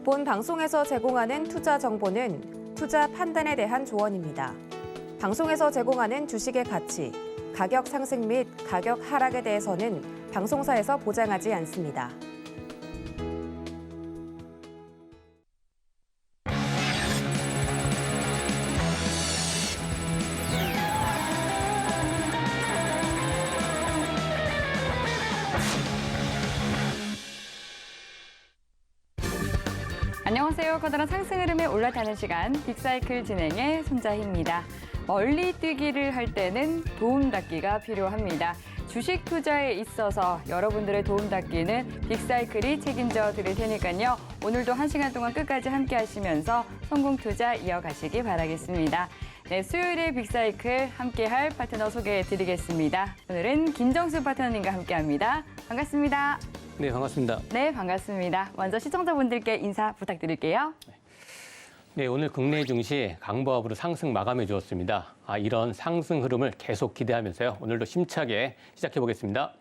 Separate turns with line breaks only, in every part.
본 방송에서 제공하는 투자 정보는 투자 판단에 대한 조언입니다. 방송에서 제공하는 주식의 가치, 가격 상승 및 가격 하락에 대해서는 방송사에서 보장하지 않습니다.
안녕하세요. 커다란 상승 흐름에 올라타는 시간 빅사이클 진행의 손자희입니다. 멀리 뛰기를 할 때는 도움닫기가 필요합니다. 주식 투자에 있어서 여러분들의 도움닫기는 빅사이클이 책임져 드릴 테니까요. 오늘도 1시간 동안 끝까지 함께 하시면서 성공 투자 이어가시기 바라겠습니다. 네, 수요일에 빅사이클 함께할 파트너 소개해 드리겠습니다. 오늘은 김정수 파트너님과 함께합니다. 반갑습니다.
네, 반갑습니다.
네, 반갑습니다. 먼저 시청자분들께 인사 부탁드릴게요.
네, 오늘 국내 증시 강보합으로 상승 마감해 주었습니다. 이런 상승 흐름을 계속 기대하면서요. 오늘도 힘차게 시작해 보겠습니다.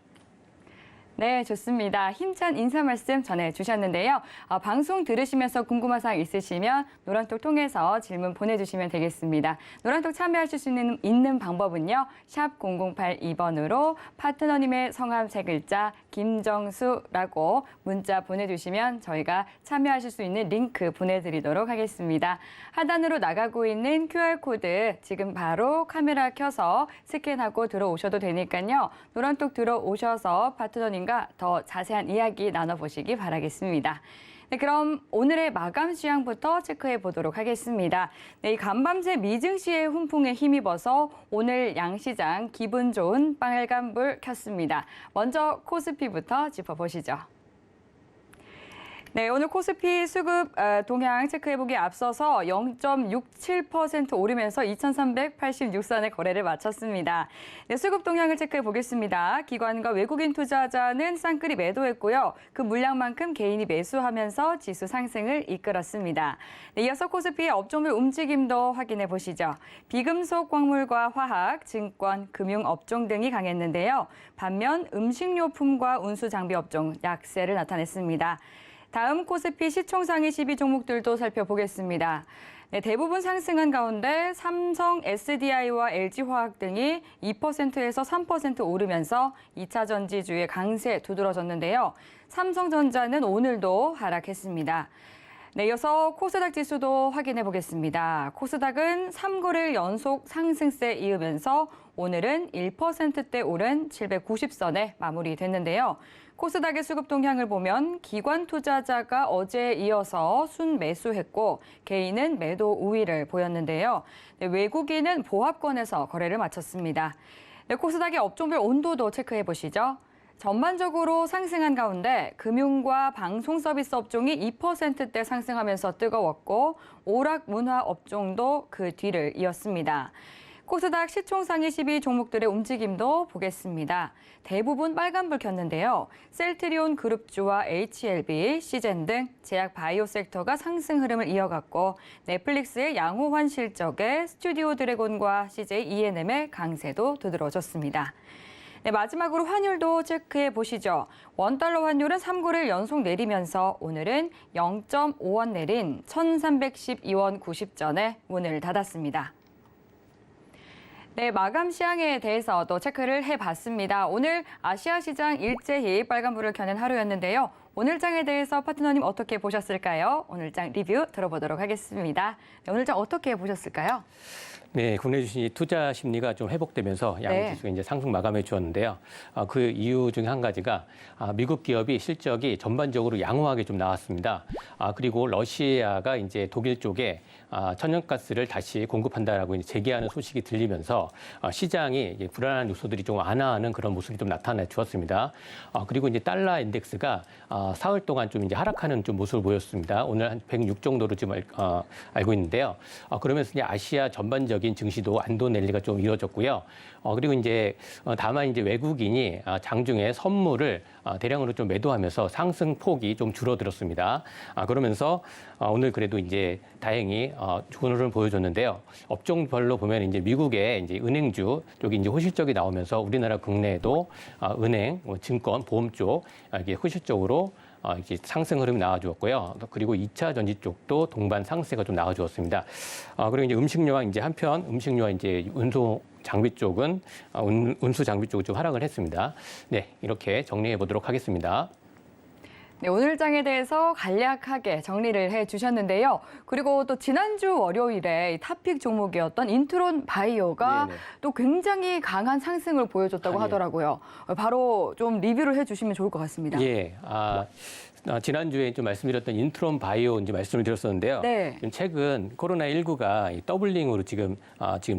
네, 좋습니다. 힘찬 인사 말씀 전해주셨는데요. 방송 들으시면서 궁금한 사항 있으시면 노란톡 통해서 질문 보내주시면 되겠습니다. 노란톡 참여하실 수 있는 방법은요. 샵 0082번으로 파트너님의 성함 3글자 김정수라고 문자 보내주시면 저희가 참여하실 수 있는 링크 보내드리도록 하겠습니다. 하단으로 나가고 있는 QR코드 지금 바로 카메라 켜서 스캔하고 들어오셔도 되니까요. 노란톡 들어오셔서 파트너님 더 자세한 이야기 나눠보시기 바라겠습니다. 네, 그럼 오늘의 마감 시황부터 체크해 보도록 하겠습니다. 네, 이 간밤새 미증시의 훈풍에 힘입어서 오늘 양시장 기분 좋은 빨간불 켰습니다. 먼저 코스피부터 짚어보시죠. 네, 오늘 코스피 수급 동향 체크해보기에 앞서서 0.67% 오르면서 2,386선의 거래를 마쳤습니다. 네, 수급 동향을 체크해보겠습니다. 기관과 외국인 투자자는 쌍끌이 매도했고요. 그 물량만큼 개인이 매수하면서 지수 상승을 이끌었습니다. 네, 이어서 코스피의 업종별 움직임도 확인해보시죠. 비금속, 광물과 화학, 증권, 금융 업종 등이 강했는데요. 반면 음식료품과 운수장비 업종 약세를 나타냈습니다. 다음 코스피 시총상위 12종목들도 살펴보겠습니다. 네, 대부분 상승한 가운데 삼성, SDI와 LG화학 등이 2%에서 3% 오르면서 2차 전지주의 강세 두드러졌는데요. 삼성전자는 오늘도 하락했습니다. 네, 이어서 코스닥 지수도 확인해 보겠습니다. 코스닥은 3거래일 연속 상승세 이으면서 오늘은 1%대 오른 790선에 마무리됐는데요. 코스닥의 수급 동향을 보면 기관 투자자가 어제에 이어서 순매수했고 개인은 매도 우위를 보였는데요. 네, 외국인은 보합권에서 거래를 마쳤습니다. 네, 코스닥의 업종별 온도도 체크해 보시죠. 전반적으로 상승한 가운데 금융과 방송 서비스 업종이 2%대 상승하면서 뜨거웠고 오락 문화 업종도 그 뒤를 이었습니다. 코스닥 시총상위 12종목들의 움직임도 보겠습니다. 대부분 빨간불 켰는데요. 셀트리온 그룹주와 HLB, 시젠 등 제약 바이오 섹터가 상승 흐름을 이어갔고 넷플릭스의 양호환 실적에 스튜디오 드래곤과 CJ E&M의 강세도 두드러졌습니다. 네, 마지막으로 환율도 체크해 보시죠. 원달러 환율은 3거래일 연속 내리면서 오늘은 0.5원 내린 1,312원 90전에 문을 닫았습니다. 네, 마감 시황에 대해서도 체크를 해봤습니다. 오늘 아시아 시장 일제히 빨간불을 켜는 하루였는데요. 오늘장에 대해서 파트너님 어떻게 보셨을까요? 오늘장 리뷰 들어보도록 하겠습니다. 네, 오늘장 어떻게 보셨을까요?
네, 국내 주식 투자 심리가 좀 회복되면서 양지수가 이제 상승 마감해 주었는데요. 그 이유 중에 한 가지가 미국 기업이 실적이 전반적으로 양호하게 좀 나왔습니다. 그리고 러시아가 이제 독일 쪽에 천연가스를 다시 공급한다라고 이제 재개하는 소식이 들리면서 시장이 이제 불안한 요소들이 좀 완화하는 그런 모습이 좀 나타내 주었습니다. 그리고 이제 달러 인덱스가 사흘 동안 좀 이제 하락하는 좀 모습을 보였습니다. 오늘 한 106 정도로 지금 알고 있는데요. 그러면서 이제 아시아 전반적인 증시도 안도 랠리가 좀 이어졌고요. 그리고 이제 다만 이제 외국인이 장중에 선물을 대량으로 좀 매도하면서 상승 폭이 좀 줄어들었습니다. 그러면서 오늘 그래도 이제 다행히 좋은 흐름을 보여줬는데요. 업종별로 보면 이제 미국의 이제 은행주 쪽이 이제 호실적이 나오면서 우리나라 국내에도 은행, 증권, 보험 쪽 이게 호실적으로 이렇게 상승 흐름이 나와주었고요. 그리고 2차 전지 쪽도 동반 상세가 좀 나와주었습니다. 그리고 이제 음식료와 이제 한편 음식료와 이제 운송 장비 쪽은 운수 장비 쪽은 좀 하락을 했습니다. 네, 이렇게 정리해 보도록 하겠습니다.
네, 오늘 장에 대해서 간략하게 정리를 해주셨는데요. 그리고 또 지난주 월요일에 이 탑픽 종목이었던 인트론 바이오가
네네.
또 굉장히 강한 상승을 보여줬다고 하더라고요. 바로 좀 리뷰를 해주시면 좋을 것 같습니다.
예, 지난주에 좀 말씀드렸던 인트론 바이오 이제 말씀을 드렸었는데요.
네.
지금 최근 코로나19가 더블링으로 지금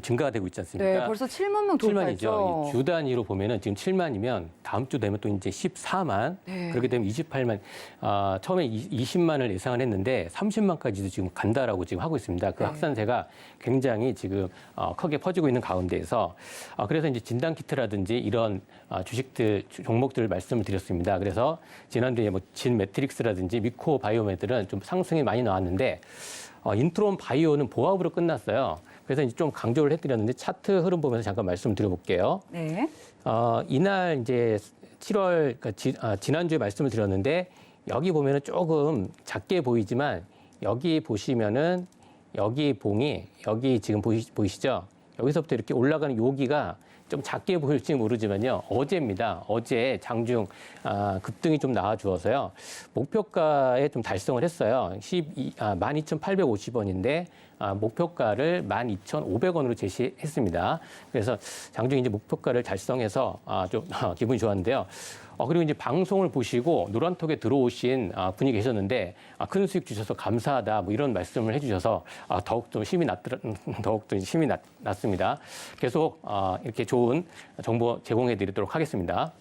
증가가 되고 있지 않습니까?
네, 벌써 7만 명
7만이죠.
돌파했죠.
주 단위로 보면은 지금 7만이면 다음 주 되면 또 이제 14만,
네.
그렇게 되면 28만. 처음에 20만을 예상을 했는데 30만까지도 지금 간다라고 지금 하고 있습니다. 그
네.
확산세가 굉장히 지금 크게 퍼지고 있는 가운데에서 그래서 이제 진단 키트라든지 이런 주식들 종목들을 말씀을 드렸습니다. 그래서 지난주에 뭐 진 매트릭스라든지 미코 바이오메들은 좀 상승이 많이 나왔는데 인트론 바이오는 보합으로 끝났어요. 그래서 이제 좀 강조를 해드렸는데 차트 흐름 보면서 잠깐 말씀을 드려볼게요.
네.
이날 이제 7월, 그러니까 지난주에 말씀을 드렸는데 여기 보면은 조금 작게 보이지만 여기 보시면은 여기 봉이 여기 지금 보이시죠? 여기서부터 이렇게 올라가는 여기가 좀 작게 보일지 모르지만요. 어제입니다. 어제 장중 급등이 좀 나와주어서요. 목표가에 좀 달성을 했어요. 12,850원인데 목표가를 12,500원으로 제시했습니다. 그래서 장중 이제 목표가를 달성해서 좀 기분이 좋았는데요. 그리고 이제 방송을 보시고 노란톡에 들어오신 분이 계셨는데 큰 수익 주셔서 감사하다 뭐 이런 말씀을 해주셔서 더욱 좀 더욱더 힘이 났습니다. 계속 이렇게 좋은 정보 제공해드리도록 하겠습니다.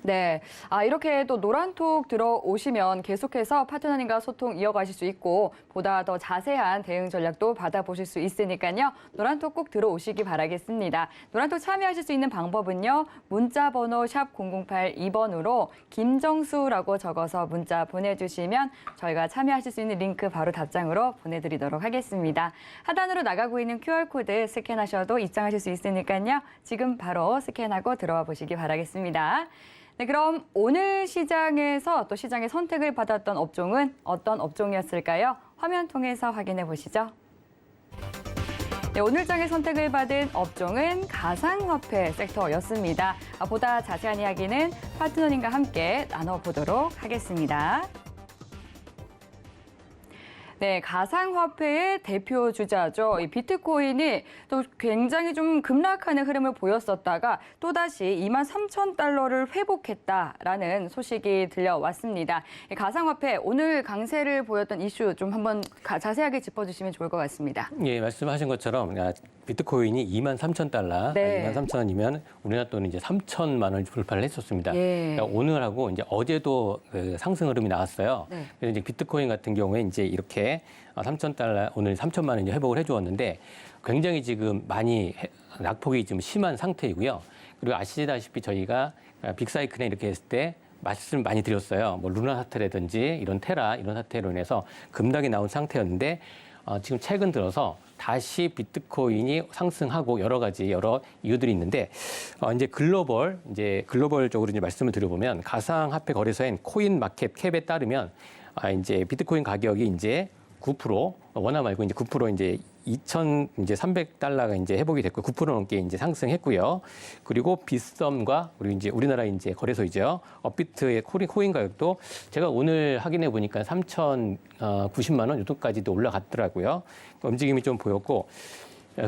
네. 이렇게 또 노란톡 들어오시면 계속해서 파트너님과 소통 이어가실 수 있고 보다 더 자세한 대응 전략도 받아보실 수 있으니까요. 노란톡 꼭 들어오시기 바라겠습니다. 노란톡 참여하실 수 있는 방법은요. 문자 번호 샵 0082번으로 김정수라고 적어서 문자 보내주시면 저희가 참여하실 수 있는 링크 바로 답장으로 보내드리도록 하겠습니다. 하단으로 나가고 있는 QR코드 스캔하셔도 입장하실 수 있으니까요. 지금 바로 스캔하고 들어와 보시기 바라겠습니다. 네, 그럼 오늘 시장에서 또 시장의 선택을 받았던 업종은 어떤 업종이었을까요? 화면 통해서 확인해 보시죠. 네, 오늘 장의 선택을 받은 업종은 가상화폐 섹터였습니다. 보다 자세한 이야기는 파트너님과 함께 나눠보도록 하겠습니다. 네, 가상화폐의 대표 주자죠. 이 비트코인이 또 굉장히 좀 급락하는 흐름을 보였었다가 또다시 23,000달러를 회복했다라는 소식이 들려왔습니다. 이 가상화폐 오늘 강세를 보였던 이슈 좀 한번 자세하게 짚어주시면 좋을 것 같습니다.
예, 말씀하신 것처럼 비트코인이 23,000달러,
네.
23,000원이면 우리나라 돈은 이제 3천만 원을 불파를 했었습니다.
예.
그러니까 오늘하고 이제 어제도 그 상승 흐름이 나왔어요.
네.
그래서 이제 비트코인 같은 경우에 이제 이렇게 3,000달러, 오늘 3천만 원 이제 회복을 해주었는데 굉장히 지금 많이 낙폭이 좀 심한 상태이고요. 그리고 아시다시피 저희가 빅사이클에 이렇게 했을 때 말씀 많이 드렸어요. 뭐 루나 사태라든지 이런 테라 이런 사태로 인해서 급락이 나온 상태였는데 지금 최근 들어서 다시 비트코인이 상승하고 여러 이유들이 있는데 이제 글로벌적으로 이제 말씀을 드려보면 가상화폐 거래소인 코인마켓캡에 따르면 이제 비트코인 가격이 이제 9% 원화 말고 이제 9% 이제 2,300달러가 이제 회복이 됐고 9% 넘게 이제 상승했고요. 그리고 빗썸과 그리고 이제 우리나라 이제 거래소이죠. 업비트의 코인 가격도 제가 오늘 확인해 보니까 3,090만 원 정도까지도 올라갔더라고요. 움직임이 좀 보였고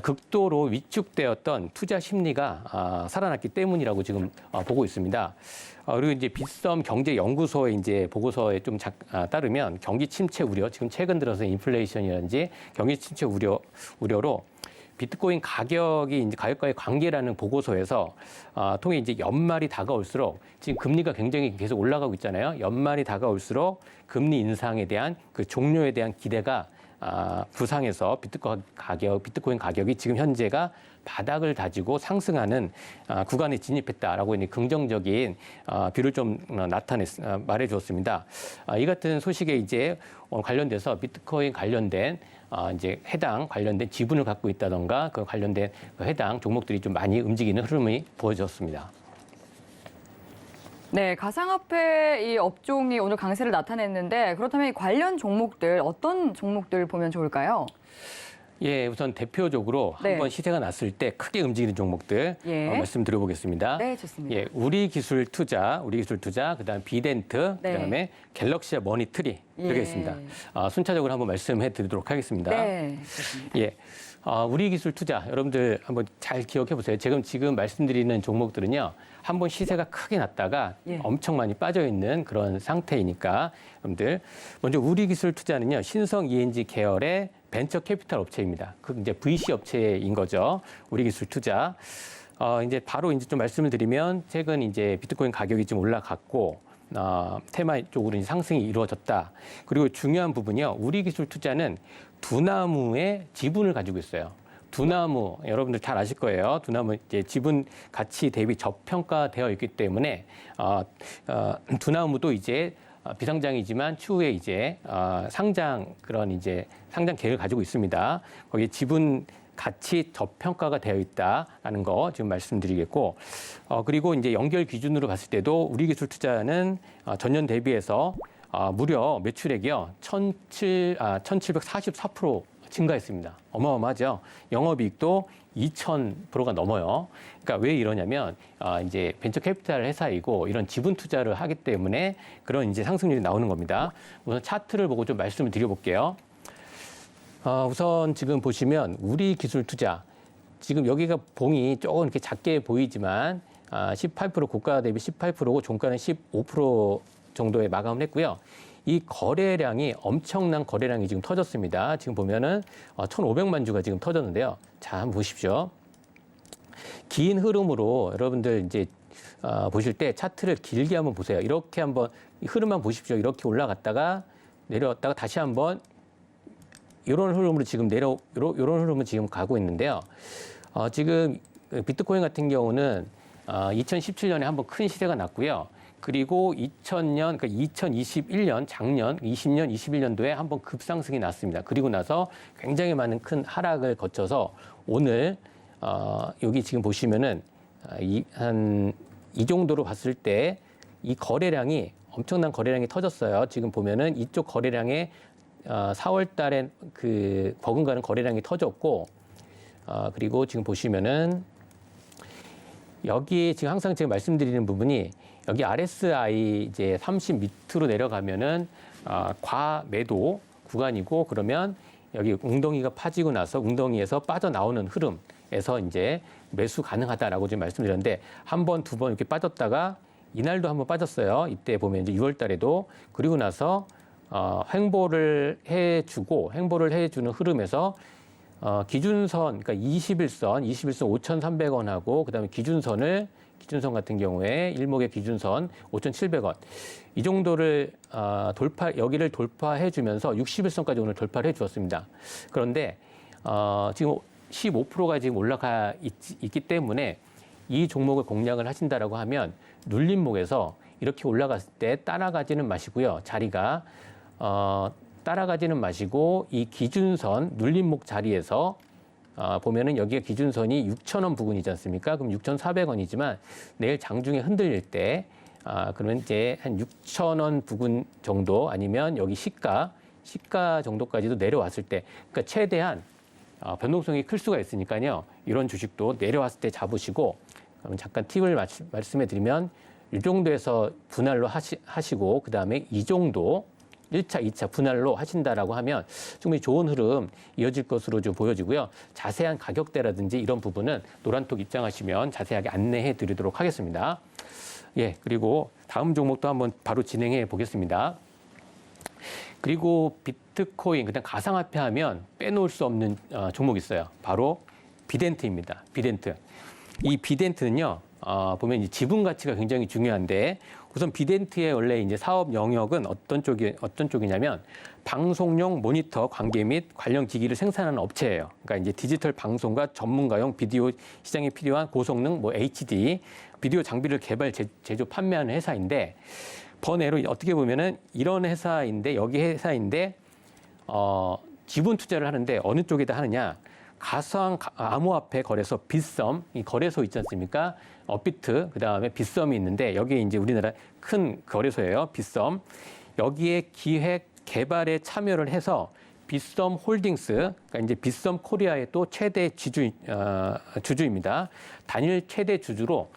극도로 위축되었던 투자 심리가 살아났기 때문이라고 지금 보고 있습니다. 그리고 이제 빗썸 경제연구소의 이제 보고서에 좀 따르면 경기 침체 우려, 지금 최근 들어서 인플레이션이라든지 경기 침체 우려로 비트코인 가격이 이제 가격과의 관계라는 보고서에서 통해 이제 연말이 다가올수록 지금 금리가 굉장히 계속 올라가고 있잖아요. 연말이 다가올수록 금리 인상에 대한 그 종료에 대한 기대가 부상해서 비트코인 가격이 지금 현재가 바닥을 다지고 상승하는 구간에 진입했다라고 이제 긍정적인 뷰를 좀 말해 주었습니다. 이 같은 소식에 이제 관련돼서 비트코인 관련된 이제 해당 관련된 지분을 갖고 있다던가 그 관련된 해당 종목들이 좀 많이 움직이는 흐름이 보여졌습니다.
네, 가상화폐 이 업종이 오늘 강세를 나타냈는데 그렇다면 이 관련 종목들 어떤 종목들 보면 좋을까요?
예, 우선 대표적으로
네.
한번 시세가 났을 때 크게 움직이는 종목들
예.
말씀드려보겠습니다.
네, 좋습니다.
예, 우리기술투자, 그다음 비덴트,
네.
그다음에 갤럭시와 머니트리 이렇게
예.
있습니다. 순차적으로 한번 말씀해드리도록 하겠습니다.
네, 좋습니다.
예, 우리기술투자 여러분들 한번 잘 기억해 보세요. 지금 말씀드리는 종목들은요, 한번 시세가 크게 났다가
예.
엄청 많이 빠져 있는 그런 상태이니까 여러분들 먼저 우리기술투자는요, 신성 ENG 계열의 벤처 캐피탈 업체입니다. 그 이제 VC 업체인 거죠. 우리기술투자. 이제 바로 이제 좀 말씀을 드리면 최근 이제 비트코인 가격이 좀 올라갔고 테마 쪽으로 이제 상승이 이루어졌다. 그리고 중요한 부분이요. 우리기술투자는 두나무의 지분을 가지고 있어요. 두나무 여러분들 잘 아실 거예요. 두나무 이제 지분 가치 대비 저평가되어 있기 때문에 두나무도 이제 비상장이지만 추후에 이제 상장 그런 이제 상장 계획을 가지고 있습니다. 거기에 지분 가치 저평가가 되어 있다라는 거 지금 말씀드리겠고, 그리고 이제 연결 기준으로 봤을 때도 우리기술투자는 전년 대비해서 무려 매출액이요 1,744% 증가했습니다. 어마어마하죠. 영업이익도 2,000%가 넘어요. 그러니까 왜 이러냐면 이제 벤처 캐피탈 회사이고 이런 지분 투자를 하기 때문에 그런 이제 상승률이 나오는 겁니다. 우선 차트를 보고 좀 말씀을 드려볼게요. 우선 지금 보시면 우리기술투자 지금 여기가 봉이 조금 이렇게 작게 보이지만 18% 고가 대비 18%고 종가는 15% 정도에 마감을 했고요. 이 거래량이 엄청난 거래량이 지금 터졌습니다. 지금 보면은 1,500만 주가 지금 터졌는데요. 자, 한번 보십시오. 긴 흐름으로 여러분들 이제 보실 때 차트를 길게 한번 보세요. 이렇게 한번 흐름만 보십시오. 이렇게 올라갔다가 내려왔다가 다시 한번 이런 흐름으로 지금 이런 흐름을 지금 가고 있는데요. 지금 비트코인 같은 경우는 2017년에 한번 큰 시세가 났고요. 그리고 2000년, 그러니까 2021년, 작년, 20년, 21년도에 한번 급상승이 났습니다. 그리고 나서 굉장히 많은 큰 하락을 거쳐서 오늘, 여기 지금 보시면은 이 정도로 봤을 때 이 거래량이 엄청난 거래량이 터졌어요. 지금 보면은 이쪽 거래량에 4월 달에 그 버금가는 거래량이 터졌고, 그리고 지금 보시면은 여기 지금 항상 제가 말씀드리는 부분이 여기 RSI 이제 30 밑으로 내려가면은 과매도 구간이고, 그러면 여기 웅덩이가 파지고 나서 웅덩이에서 빠져나오는 흐름에서 이제 매수 가능하다라고 지금 말씀드렸는데 한 번, 두 번 이렇게 빠졌다가 이날도 한번 빠졌어요. 이때 보면 이제 6월 달에도. 그리고 나서 횡보를 해주는 흐름에서 기준선, 그러니까 21선 5,300원하고 그다음에 기준선 같은 경우에 일목의 기준선 5,700원 이 정도를 여기를 돌파해 주면서 61선까지 오늘 돌파를 해 주었습니다. 그런데 지금 15%가 지금 올라가 있기 때문에 이 종목을 공략을 하신다라고 하면 눌림목에서 이렇게 올라갔을 때 따라가지는 마시고요. 자리가 따라가지는 마시고 이 기준선 눌림목 자리에서 보면은 여기가 기준선이 6,000원 부근이지 않습니까? 그럼 6,400원이지만 내일 장중에 흔들릴 때 그러면 이제 한 6,000원 부근 정도 아니면 여기 시가 정도까지도 내려왔을 때, 그러니까 최대한 변동성이 클 수가 있으니까요. 이런 주식도 내려왔을 때 잡으시고, 그러면 잠깐 팁을 말씀해 드리면 이 정도에서 분할로 하시고 그다음에 이 정도 1차, 2차 분할로 하신다라고 하면 충분히 좋은 흐름 이어질 것으로 좀 보여지고요. 자세한 가격대라든지 이런 부분은 노란톡 입장하시면 자세하게 안내해 드리도록 하겠습니다. 예, 그리고 다음 종목도 한번 바로 진행해 보겠습니다. 그리고 비트코인, 그다음 가상화폐 하면 빼놓을 수 없는 종목이 있어요. 바로 비덴트입니다. 비덴트. 이 비덴트는요, 보면 이제 지분 가치가 굉장히 중요한데, 우선 비덴트의 원래 이제 사업 영역은 어떤 쪽이냐면 방송용 모니터 관계 및 관련 기기를 생산하는 업체예요. 그러니까 이제 디지털 방송과 전문가용 비디오 시장에 필요한 고성능 HD 비디오 장비를 개발, 제조, 판매하는 회사인데, 번외로 어떻게 보면은 이런 회사인데, 여기 회사인데 지분 투자를 하는데 어느 쪽에다 하느냐? 암호화폐 거래소 빗썸, 이 거래소 있지 않습니까? 업비트, 그 다음에 빗썸이 있는데 여기에 이제 우리나라 큰 거래소예요. 빗썸. 여기에 기획 개발에 참여를 해서 빗썸 홀딩스, 그러니까 이제 빗썸 코리아의 또 최대 주주입니다. 단일 최대 주주로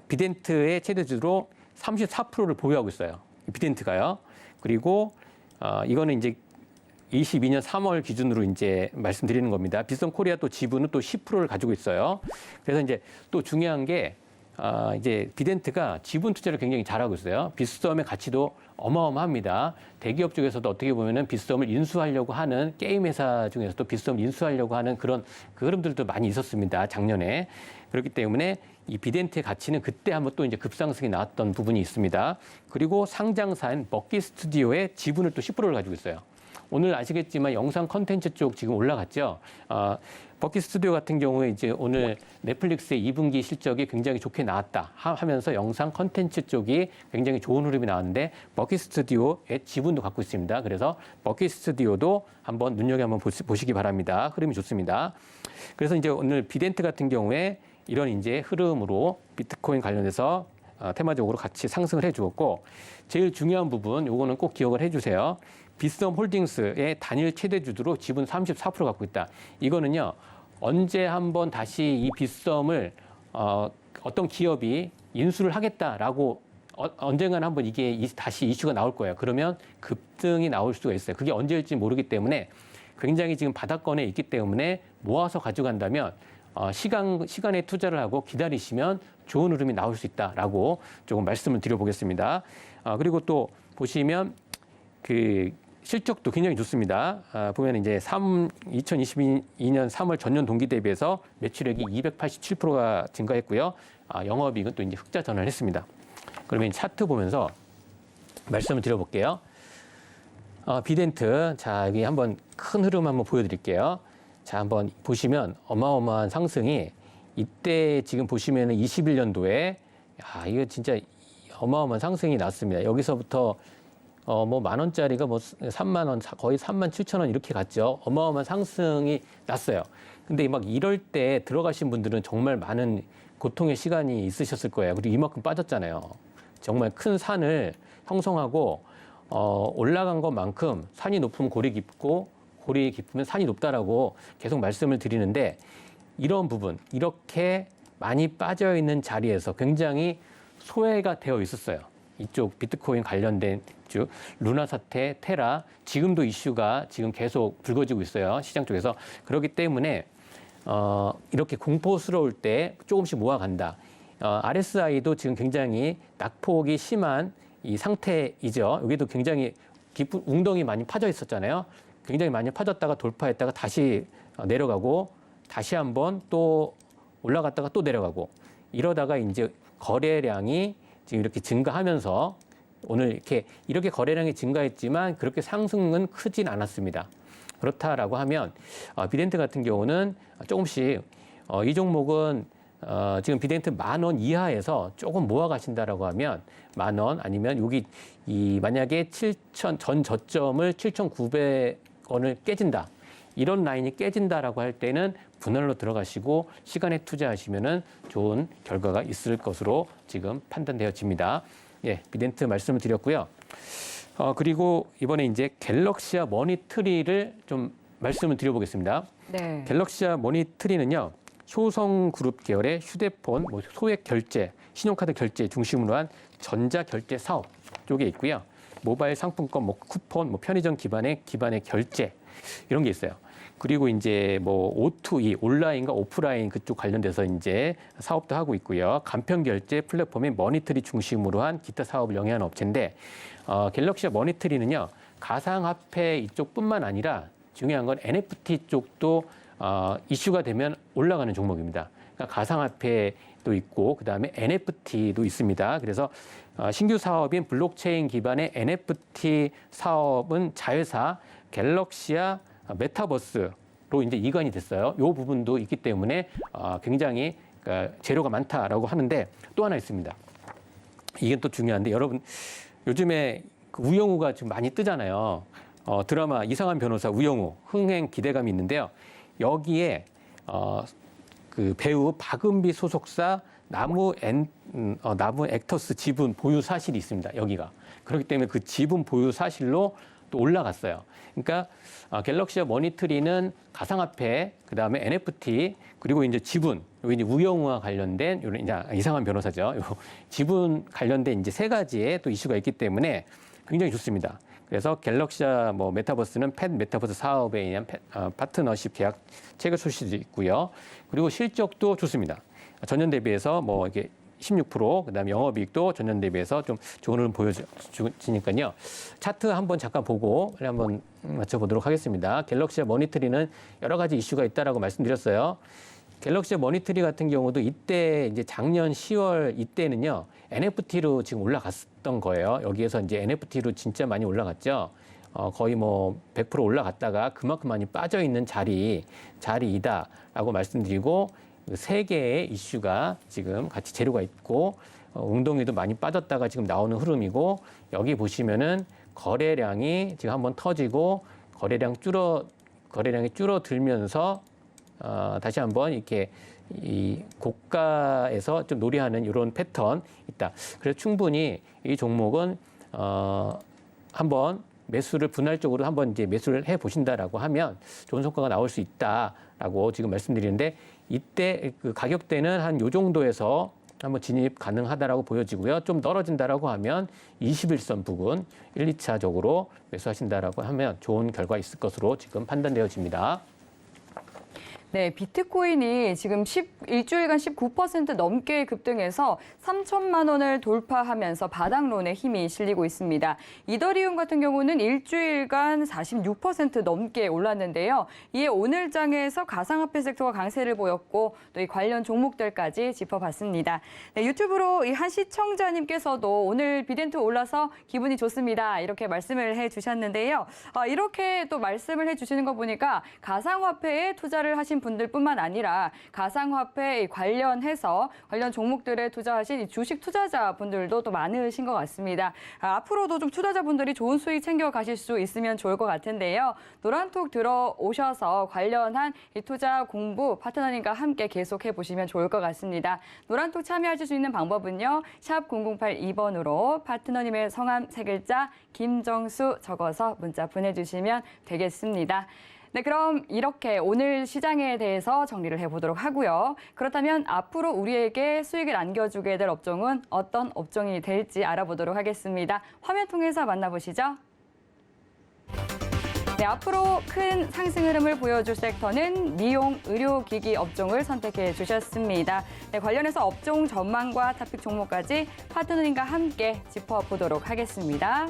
비덴트의 최대 주주로 34%를 보유하고 있어요. 비덴트가요. 그리고 이거는 이제 22년 3월 기준으로 이제 말씀드리는 겁니다. 빗썸 코리아 또 지분은 또 10%를 가지고 있어요. 그래서 이제 또 중요한 게 이제 비덴트가 지분 투자를 굉장히 잘하고 있어요. 빗썸의 가치도 어마어마합니다. 대기업 쪽에서도 어떻게 보면은 빗썸을 인수하려고 하는 게임 회사 중에서도 빗썸을 인수하려고 하는 그런 그 흐름들도 많이 있었습니다. 작년에. 그렇기 때문에 이 비덴트의 가치는 그때 한번 또 이제 급상승이 나왔던 부분이 있습니다. 그리고 상장사인 먹기 스튜디오의 지분을 또 10%를 가지고 있어요. 오늘 아시겠지만 영상 컨텐츠 쪽 지금 올라갔죠. 버키 스튜디오 같은 경우에 이제 오늘 넷플릭스의 2분기 실적이 굉장히 좋게 나왔다 하면서 영상 컨텐츠 쪽이 굉장히 좋은 흐름이 나왔는데 버키 스튜디오의 지분도 갖고 있습니다. 그래서 버키 스튜디오도 한번 한번 보시기 바랍니다. 흐름이 좋습니다. 그래서 이제 오늘 비덴트 같은 경우에 이런 이제 흐름으로 비트코인 관련해서 테마적으로 같이 상승을 해주었고 제일 중요한 부분 요거는 꼭 기억을 해주세요. 빗썸 홀딩스의 단일 최대 주주로 지분 34% 갖고 있다. 이거는요. 언제 한번 다시 이 빗썸을 어떤 기업이 인수를 하겠다라고 언젠가는 한번 이게 다시 이슈가 나올 거예요. 그러면 급등이 나올 수가 있어요. 그게 언제일지 모르기 때문에 굉장히 지금 바닥권에 있기 때문에 모아서 가져간다면 시간에 투자를 하고 기다리시면 좋은 흐름이 나올 수 있다라고 조금 말씀을 드려보겠습니다. 그리고 또 보시면 그 실적도 굉장히 좋습니다. 보면 이제 2022년 3월 전년 동기 대비해서 매출액이 287%가 증가했고요. 영업이익은 또 이제 흑자 전환을 했습니다. 그러면 차트 보면서 말씀을 드려볼게요. 비덴트, 자 여기 한번 큰 흐름 한번 보여드릴게요. 자 한번 보시면 어마어마한 상승이 이때 지금 보시면은 21년도에 이거 진짜 어마어마한 상승이 났습니다. 여기서부터 뭐 10,000원짜리가 뭐 3만 원, 거의 37,000원 이렇게 갔죠. 어마어마한 상승이 났어요. 근데 막 이럴 때 들어가신 분들은 정말 많은 고통의 시간이 있으셨을 거예요. 그리고 이만큼 빠졌잖아요. 정말 큰 산을 형성하고 올라간 것만큼 산이 높으면 골이 깊고 골이 깊으면 산이 높다라고 계속 말씀을 드리는데 이런 부분, 이렇게 많이 빠져 있는 자리에서 굉장히 소외가 되어 있었어요. 이쪽 비트코인 관련된 루나 사태, 테라 지금도 이슈가 지금 계속 불거지고 있어요. 시장 쪽에서. 그렇기 때문에 이렇게 공포스러울 때 조금씩 모아간다. RSI도 지금 굉장히 낙폭이 심한 이 상태이죠. 여기도 굉장히 깊은 웅덩이 많이 파져 있었잖아요. 굉장히 많이 파졌다가 돌파했다가 다시 내려가고 다시 한번 또 올라갔다가 또 내려가고 이러다가 이제 거래량이 지금 이렇게 증가하면서 오늘 이렇게 거래량이 증가했지만 그렇게 상승은 크진 않았습니다. 그렇다라고 하면 비덴트 같은 경우는 조금씩 이 종목은 지금 비덴트 10,000원 이하에서 조금 모아 가신다라고 하면 10,000원 아니면 여기 만약에 7,000 전 저점을 7,900원을 깨진다. 이런 라인이 깨진다라고 할 때는 분할로 들어가시고 시간에 투자하시면은 좋은 결과가 있을 것으로 지금 판단되어집니다. 예, 비덴트 말씀을 드렸고요. 그리고 이번에 이제 갤럭시아 머니트리를 좀 말씀을 드려보겠습니다.
네.
갤럭시아 머니트리는요, 효성그룹 계열의 휴대폰, 소액 결제, 신용카드 결제 중심으로 한 전자 결제 사업 쪽에 있고요. 모바일 상품권, 쿠폰, 편의점 기반의 결제 이런 게 있어요. 그리고 이제 O2E 온라인과 오프라인 그쪽 관련돼서 이제 사업도 하고 있고요. 간편 결제 플랫폼인 머니트리 중심으로 한 기타 사업을 영위하는 업체인데 갤럭시아 머니트리는요 가상화폐 이쪽뿐만 아니라 중요한 건 NFT 쪽도 이슈가 되면 올라가는 종목입니다. 그러니까 가상화폐도 있고 그다음에 NFT도 있습니다. 그래서 신규 사업인 블록체인 기반의 NFT 사업은 자회사 갤럭시아 메타버스로 이제 이관이 됐어요. 이 부분도 있기 때문에 굉장히 재료가 많다라고 하는데 또 하나 있습니다. 이게 또 중요한데 여러분 요즘에 우영우가 지금 많이 뜨잖아요. 드라마 이상한 변호사 우영우 흥행 기대감이 있는데요. 여기에 그 배우 박은비 소속사 나무 액터스 지분 보유 사실이 있습니다. 여기가. 그렇기 때문에 그 지분 보유 사실로 또 올라갔어요. 그러니까 갤럭시와 머니트리는 가상화폐, 그다음에 NFT, 그리고 이제 지분, 여기 이제 우영우와 관련된 이런 이제 이상한 변호사죠. 요 지분 관련된 이제 세 가지의 또 이슈가 있기 때문에 굉장히 좋습니다. 그래서 갤럭시와 뭐 메타버스는 펫 메타버스 사업에 의한 파트너십 계약 체결 소식도 있고요. 그리고 실적도 좋습니다. 전년 대비해서 뭐 이게 16%, 그다음에 영업이익도 전년 대비해서 좀 좋은 흐름 보여지니까요. 차트 한번 잠깐 보고 한번 맞춰보도록 하겠습니다. 갤럭시와 머니터리는 여러 가지 이슈가 있다라고 말씀드렸어요. 갤럭시와 머니터리 같은 경우도 이때 이제 작년 10월 이때는요 NFT로 지금 올라갔던 거예요. 여기에서 이제 NFT로 진짜 많이 올라갔죠. 거의 뭐 100% 올라갔다가 그만큼 많이 빠져 있는 자리이다라고 말씀드리고. 세 개의 이슈가 지금 같이 재료가 있고 웅덩이도 많이 빠졌다가 지금 나오는 흐름이고 여기 보시면은 거래량이 지금 한번 터지고 거래량이 줄어들면서 다시 한번 이렇게 이 고가에서 좀 놀이하는 이런 패턴 있다. 그래서 충분히 이 종목은 한번 매수를 분할적으로 한번 이제 매수를 해 보신다라고 하면 좋은 성과가 나올 수 있다라고 지금 말씀드리는데 이때 그 가격대는 한 요 정도에서 한번 진입 가능하다라고 보여지고요. 좀 떨어진다라고 하면 21선 부근 1, 2차적으로 매수하신다라고 하면 좋은 결과 있을 것으로 지금 판단되어집니다.
네, 비트코인이 지금 일주일간 19% 넘게 급등해서 3천만 원을 돌파하면서 바닥론에 힘이 실리고 있습니다. 이더리움 같은 경우는 일주일간 46% 넘게 올랐는데요. 이에 오늘 장에서 가상화폐 섹터가 강세를 보였고 또 이 관련 종목들까지 짚어봤습니다. 네, 유튜브로 이 한 시청자님께서도 오늘 비덴트 올라서 기분이 좋습니다. 이렇게 말씀을 해주셨는데요. 이렇게 또 말씀을 해주시는 거 보니까 가상화폐에 투자를 하신 분들뿐만 아니라 가상화폐 관련해서 관련 종목들에 투자하신 주식 투자자분들도 또 많으신 것 같습니다. 앞으로도 좀 투자자분들이 좋은 수익 챙겨 가실 수 있으면 좋을 것 같은데요. 노란톡 들어오셔서 관련한 이 투자 공부 파트너님과 함께 계속해 보시면 좋을 것 같습니다. 노란톡 참여하실 수 있는 방법은요. 샵 0082번으로 파트너님의 성함 3글자 김정수 적어서 문자 보내주시면 되겠습니다. 네, 그럼 이렇게 오늘 시장에 대해서 정리를 해보도록 하고요. 그렇다면 앞으로 우리에게 수익을 안겨주게 될 업종은 어떤 업종이 될지 알아보도록 하겠습니다. 화면 통해서 만나보시죠. 네, 앞으로 큰 상승 흐름을 보여줄 섹터는 미용, 의료기기 업종을 선택해 주셨습니다. 네, 관련해서 업종 전망과 토픽 종목까지 파트너님과 함께 짚어보도록 하겠습니다.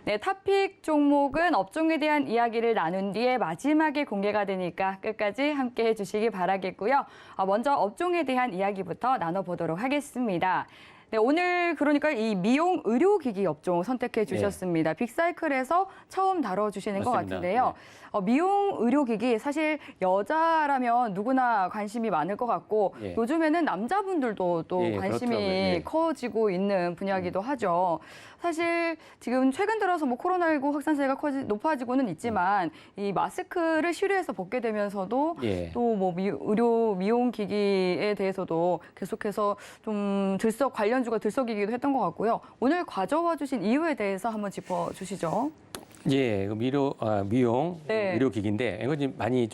네, 토픽 종목은 업종에 대한 이야기를 나눈 뒤에 마지막에 공개가 되니까 끝까지 함께 해주시기 바라겠고요. 먼저 업종에 대한 이야기부터 나눠보도록 하겠습니다. 네, 오늘 그러니까 이 미용 의료기기 업종 선택해 주셨습니다. 네. 빅사이클에서 처음 다뤄주시는 것 같은데요. 네. 미용 의료기기 사실 여자라면 누구나 관심이 많을 것 같고 예. 요즘에는 남자분들도 또 예, 관심이 예. 커지고 있는 분야이기도 하죠. 사실 지금 최근 들어서 뭐 코로나19 확산세가 높아지고는 있지만 이 마스크를 실외에서 벗게 되면서도 예. 또 뭐 의료 미용 기기에 대해서도 계속해서 좀 관련주가 들썩이기도 했던 것 같고요. 오늘 가져와 주신 이유에 대해서 한번 짚어주시죠.
예, 미용
네.
의료기기인데 이거 좀 많이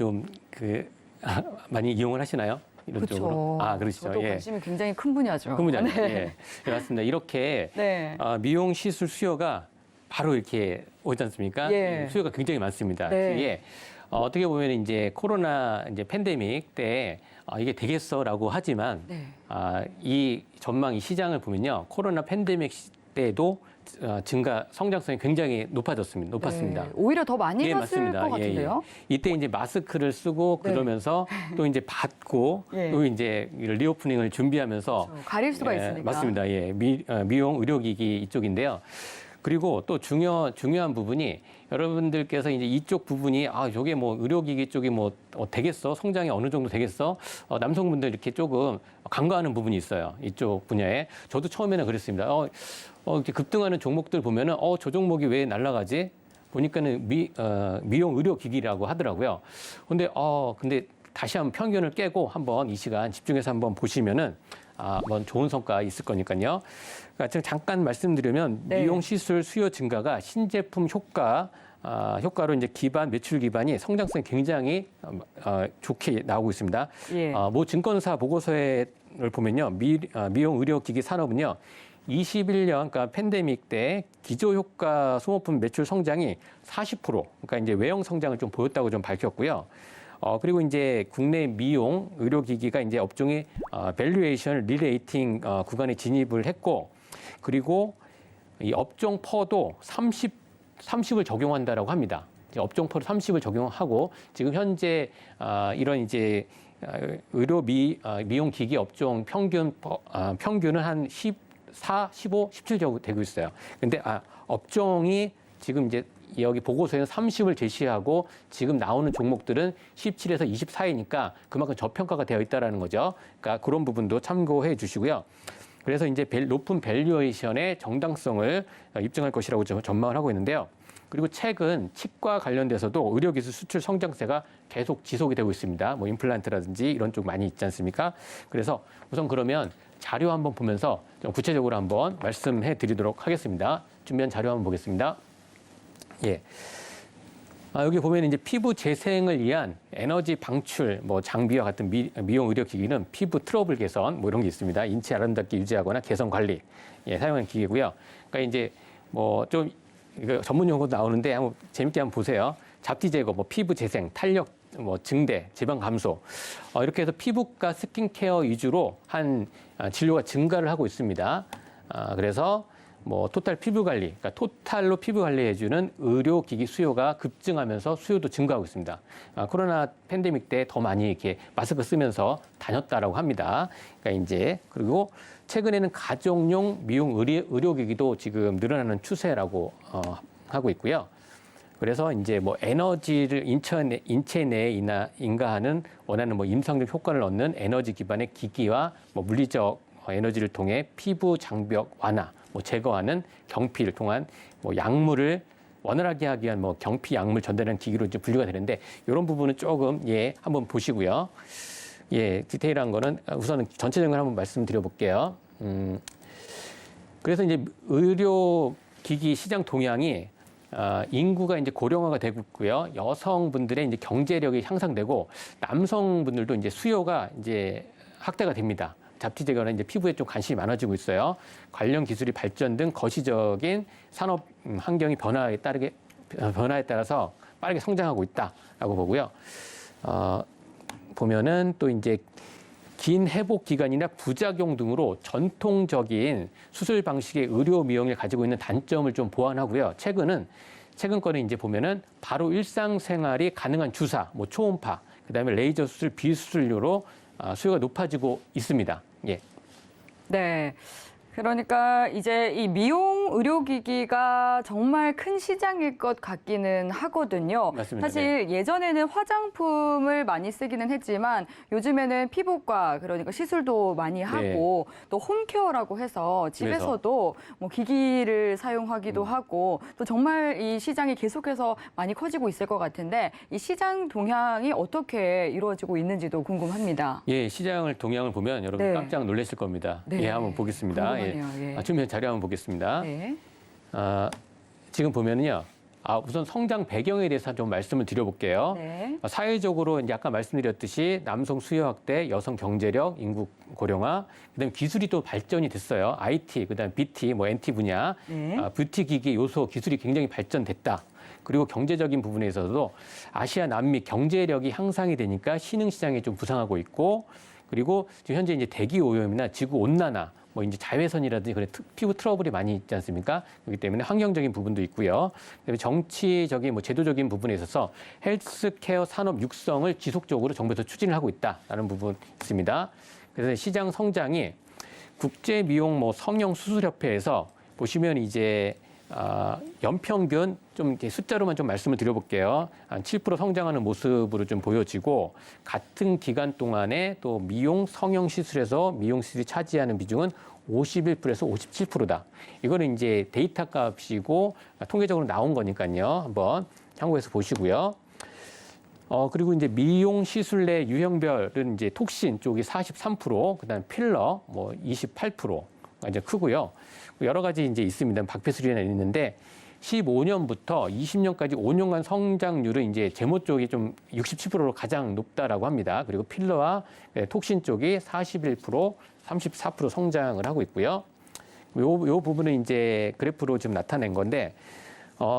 많이 이용을 하시나요? 이런
그쵸.
쪽으로. 그러시죠.
저도
예.
관심이 굉장히 큰 분야죠.
큰 분야죠.
네.
예. 네, 맞습니다. 이렇게
네.
미용 시술 수요가 바로 이렇게 오지 않습니까?
예.
수요가 굉장히 많습니다.
네.
이게 어떻게 보면 이제 코로나 이제 팬데믹 때 이게 되겠어라고 하지만
네.
이 전망, 이 시장을 보면요, 코로나 팬데믹 때도 성장성이 굉장히 높았습니다.
네. 오히려 더 많이
예,
갔을
맞습니다.
것 같은데요.
예. 이때 이제 마스크를 쓰고
네.
그러면서 또 이제 받고
예.
또 이제 리오프닝을 준비하면서
그렇죠. 가릴 수가 있으니까.
맞습니다. 예. 미용 의료기기 이쪽인데요. 그리고 또 중요한 부분이 여러분들께서 이제 이쪽 부분이 저게 뭐 의료기기 쪽이 뭐 되겠어? 성장이 어느 정도 되겠어? 남성분들 이렇게 조금 간과하는 부분이 있어요. 이쪽 분야에. 저도 처음에는 그랬습니다. 이렇게 급등하는 종목들 보면은 저 종목이 왜 날아가지? 보니까는 미용 의료기기라고 하더라고요. 근데 다시 한번 편견을 깨고 한번 이 시간 집중해서 한번 보시면은 뭐 좋은 성과 있을 거니까요. 그러니까 제가 잠깐 말씀드리면
네.
미용 시술 수요 증가가 신제품 효과로 이제 매출 기반이 성장성이 굉장히 좋게 나오고 있습니다.
예.
모 증권사 보고서를 보면요, 미용 의료기기 산업은요. 21년, 그러니까 팬데믹 때 기저효과 소모품 매출 성장이 40%, 그러니까 이제 외형 성장을 좀 보였다고 좀 밝혔고요. 그리고 이제 국내 미용 의료기기가 이제 업종의 밸류에이션 리레이팅 구간에 진입을 했고, 그리고 이 업종 퍼도 30을 적용한다라고 합니다. 업종 퍼도 30을 적용하고 지금 현재 이런 이제 미용 기기 업종 평균은 한 14, 15, 17 정도 되고 있어요. 근데 업종이 지금 이제 여기 보고서에는 30을 제시하고 지금 나오는 종목들은 17에서 24이니까 그만큼 저평가가 되어 있다라는 거죠. 그러니까 그런 부분도 참고해 주시고요. 그래서 이제 높은 밸류에이션의 정당성을 입증할 것이라고 전망을 하고 있는데요. 그리고 최근 치과 관련돼서도 의료기술 수출 성장세가 계속 지속이 되고 있습니다. 뭐 임플란트라든지 이런 쪽 많이 있지 않습니까? 그래서 우선 그러면 자료 한번 보면서 좀 구체적으로 한번 말씀해 드리도록 하겠습니다. 준비한 자료 한번 보겠습니다. 예. 여기 보면 이제 피부 재생을 위한 에너지 방출 장비와 같은 미용 의료 기기는 피부 트러블 개선 이런 게 있습니다. 인체 아름답게 유지하거나 개선 관리 사용하는 기기고요. 그러니까 이제 좀 이거 전문 용어도 나오는데 한번 재밌게 한번 보세요. 잡티 제거, 피부 재생, 탄력 증대, 지방 감소 이렇게 해서 피부과 스킨케어 위주로 한 진료가 증가를 하고 있습니다. 그래서 토탈 피부 관리, 그러니까 토탈로 피부 관리해주는 의료기기 수요가 급증하면서 수요도 증가하고 있습니다. 코로나 팬데믹 때 더 많이 이렇게 마스크 쓰면서 다녔다라고 합니다. 그러니까 이제 그리고 최근에는 가정용 미용 의료기기도 지금 늘어나는 추세라고 하고 있고요. 그래서 이제 에너지를 인체 내에 인가하는 원하는 임상적 효과를 얻는 에너지 기반의 기기와 물리적 에너지를 통해 피부 장벽 완화, 제거하는 경피를 통한 약물을 원활하게 하기 위한 경피 약물 전달하는 기기로 이제 분류가 되는데 이런 부분은 조금 한번 보시고요. 디테일한 거는 우선은 전체적으로 한번 말씀드려볼게요. 그래서 이제 의료 기기 시장 동향이 인구가 이제 고령화가 되고 있고요. 여성분들의 이제 경제력이 향상되고 남성분들도 이제 수요가 이제 확대가 됩니다. 잡티 제거는 이제 피부에 좀 관심이 많아지고 있어요. 관련 기술이 발전 등 거시적인 산업 환경이 변화에 따라서 빠르게 성장하고 있다라고 보고요. 보면은 또 이제 긴 회복 기간이나 부작용 등으로 전통적인 수술 방식의 의료 미용을 가지고 있는 단점을 좀 보완하고요. 최근 거는 이제 보면은 바로 일상생활이 가능한 주사, 초음파, 그다음에 레이저 수술, 비수술료로 수요가 높아지고 있습니다. 예.
네. 그러니까 이제 이 미용 의료기기가 정말 큰 시장일 것 같기는 하거든요.
맞습니다.
사실 예전에는 화장품을 많이 쓰기는 했지만 요즘에는 피부과 그러니까 시술도 많이 하고 또 홈케어라고 해서 집에서도 기기를 사용하기도 하고 또 정말 이 시장이 계속해서 많이 커지고 있을 것 같은데 이 시장 동향이 어떻게 이루어지고 있는지도 궁금합니다.
예, 시장을 동향을 보면 여러분 깜짝 놀라실 겁니다.
네.
한번 보겠습니다. 준비한 자료 한번 보겠습니다.
네.
지금 보면은요. 우선 성장 배경에 대해서 좀 말씀을 드려볼게요.
네.
사회적으로 이제 아까 말씀드렸듯이 남성 수요 확대, 여성 경제력, 인구 고령화, 그다음에 기술이 또 발전이 됐어요. IT, 그다음 BT, NT 분야, 뷰티 기기 요소 기술이 굉장히 발전됐다. 그리고 경제적인 부분에 있어서도 아시아, 남미 경제력이 향상이 되니까 신흥 시장이 좀 부상하고 있고, 그리고 지금 현재 이제 대기 오염이나 지구 온난화, 이제 자외선이라든지 그런 피부 트러블이 많이 있지 않습니까? 그렇기 때문에 환경적인 부분도 있고요. 그다음에 정치적인 제도적인 부분에 있어서 헬스케어 산업 육성을 지속적으로 정부에서 추진을 하고 있다라는 부분이 있습니다. 그래서 시장 성장이 국제 미용 성형 수술협회에서 보시면 이제 연평균 좀 이렇게 숫자로만 좀 말씀을 드려볼게요. 한 7% 성장하는 모습으로 좀 보여지고 같은 기간 동안에 또 미용 성형 시술에서 미용 시술이 차지하는 비중은 51%에서 57%다. 이거는 이제 데이터 값이고 통계적으로 나온 거니까요. 한번 참고해서 보시고요. 그리고 이제 미용 시술 내 유형별은 이제 톡신 쪽이 43%, 그다음 필러 뭐 28%가 이제 크고요. 여러 가지 이제 있습니다. 박페스리나 있는데 15년부터 20년까지 5년간 성장률은 이제 제모 쪽이 좀 67%로 가장 높다라고 합니다. 그리고 필러와 톡신 쪽이 41%, 34% 성장을 하고 있고요. 요 부분은 이제 그래프로 좀 나타낸 건데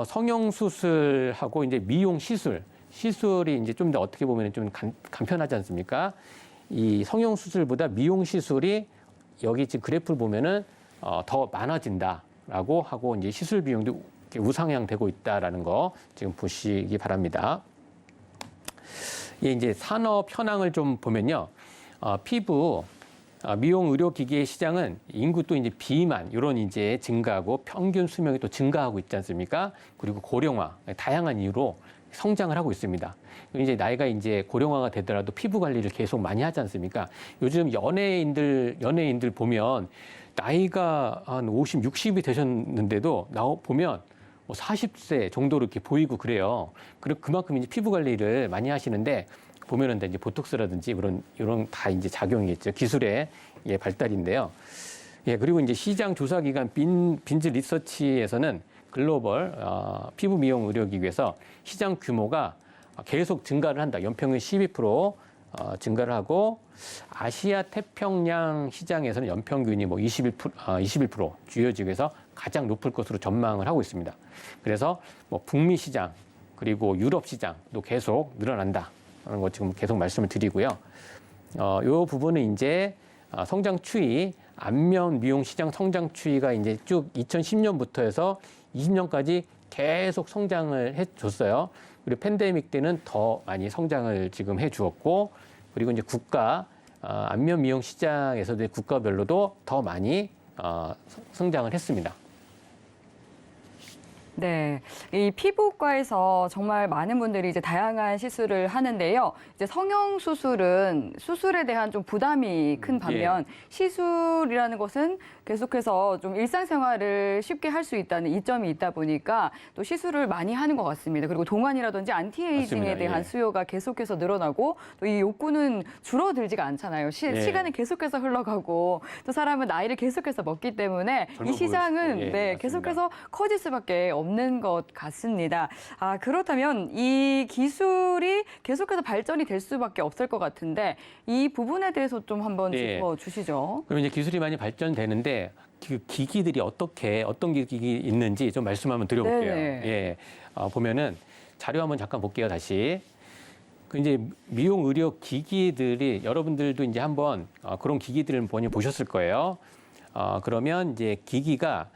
성형 수술하고 이제 미용 시술이 이제 좀 더 어떻게 보면 좀 간편하지 않습니까? 이 성형 수술보다 미용 시술이 여기 지금 그래프를 보면은 더 많아진다라고 하고 이제 시술 비용도 우상향되고 있다라는 거 지금 보시기 바랍니다. 예, 이제 산업 현황을 좀 보면요, 피부 미용 의료기기의 시장은 인구 또 이제 비만 이런 이제 증가하고 평균 수명이 또 증가하고 있지 않습니까? 그리고 고령화 다양한 이유로 성장을 하고 있습니다. 이제 나이가 이제 고령화가 되더라도 피부 관리를 계속 많이 하지 않습니까? 요즘 연예인들 보면 나이가 한 50, 60이 되셨는데도 보면 뭐 40세 정도로 이렇게 보이고 그래요. 그리고 그만큼 이제 피부 관리를 많이 하시는데 보면은 이제 보톡스라든지 이런 다 이제 작용이겠죠. 기술의 발달인데요. 예, 그리고 이제 시장 조사 기관 빈즈 리서치에서는 글로벌 피부 미용 의료기구에서 시장 규모가 계속 증가를 한다. 연평균 12% 증가를 하고 아시아 태평양 시장에서는 연평균이 뭐 21% 주요 지역에서 가장 높을 것으로 전망을 하고 있습니다. 그래서 뭐 북미 시장 그리고 유럽 시장도 계속 늘어난다. 하는 거 지금 계속 말씀을 드리고요. 요 부분은 이제 성장 추이, 안면 미용 시장 성장 추이가 이제 쭉 2010년부터 해서 20년까지 계속 성장을 해줬어요. 그리고 팬데믹 때는 더 많이 성장을 지금 해주었고, 그리고 이제 안면 미용 시장에서도 국가별로도 더 많이 성장을 했습니다.
네, 이 피부과에서 정말 많은 분들이 이제 다양한 시술을 하는데요. 이제 성형 수술은 수술에 대한 좀 부담이 큰 반면 시술이라는 것은 계속해서 좀 일상생활을 쉽게 할 수 있다는 이점이 있다 보니까 또 시술을 많이 하는 것 같습니다. 그리고 동안이라든지 안티에이징에
맞습니다.
대한 수요가 계속해서 늘어나고 또 이 욕구는 줄어들지가 않잖아요. 시간이 계속해서 흘러가고 또 사람은 나이를 계속해서 먹기 때문에 이 시장은
맞습니다.
계속해서 커질 수밖에 없는 것 같습니다. 그렇다면 이 기술이 계속해서 발전이 될 수밖에 없을 것 같은데 이 부분에 대해서 좀 한번 짚어주시죠.
그럼 이제 기술이 많이 발전되는데 그 기기들이 어떤 기기 있는지 좀 말씀 한번 드려볼게요. 예, 보면은 자료 한번 잠깐 볼게요. 다시. 그 이제 미용 의료 기기들이 여러분들도 이제 한번 그런 기기들을 많이 보셨을 거예요. 그러면 이제 기기가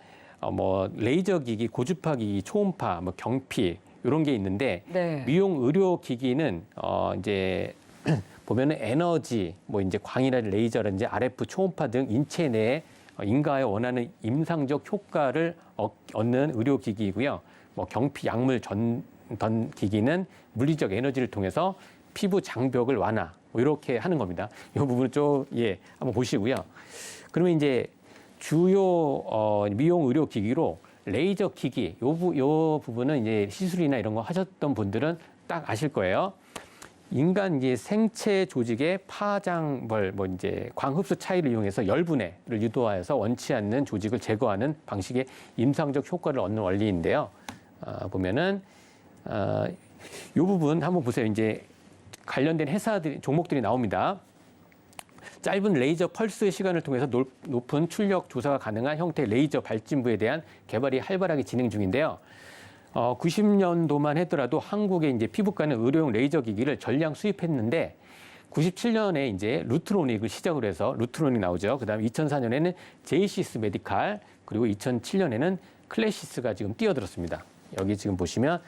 뭐 레이저 기기, 고주파 기기, 초음파, 뭐 경피 이런 게 있는데 미용 의료 기기는 이제 보면은 에너지, 뭐 이제 광이라든지 레이저라든지 RF 초음파 등 인체 내에 인가에 원하는 임상적 효과를 얻는 의료 기기이고요. 뭐 경피 약물 전던 기기는 물리적 에너지를 통해서 피부 장벽을 완화 뭐 이렇게 하는 겁니다. 이 부분은 좀 한번 보시고요. 그러면 이제 주요 미용 의료 기기로 레이저 기기 요 부분은 이제 시술이나 이런 거 하셨던 분들은 딱 아실 거예요. 인간 이제 생체 조직의 파장벌 뭐 이제 광흡수 차이를 이용해서 열분해를 유도하여서 원치 않는 조직을 제거하는 방식의 임상적 효과를 얻는 원리인데요. 보면은 요 부분 한번 보세요. 이제 관련된 종목들이 나옵니다. 짧은 레이저 펄스 시간을 통해서 높은 출력 조사가 가능한 형태의 레이저 발진부에 대한 개발이 활발하게 진행 중인데요. 90년도만 하더라도 한국의 이제 피부과는 의료용 레이저 기기를 전량 수입했는데 97년에 이제 루트로닉을 시작으로 해서 루트로닉 나오죠. 그다음에 2004년에는 제이시스 메디칼 그리고 2007년에는 클래시스가 지금 뛰어들었습니다. 여기 지금 보시면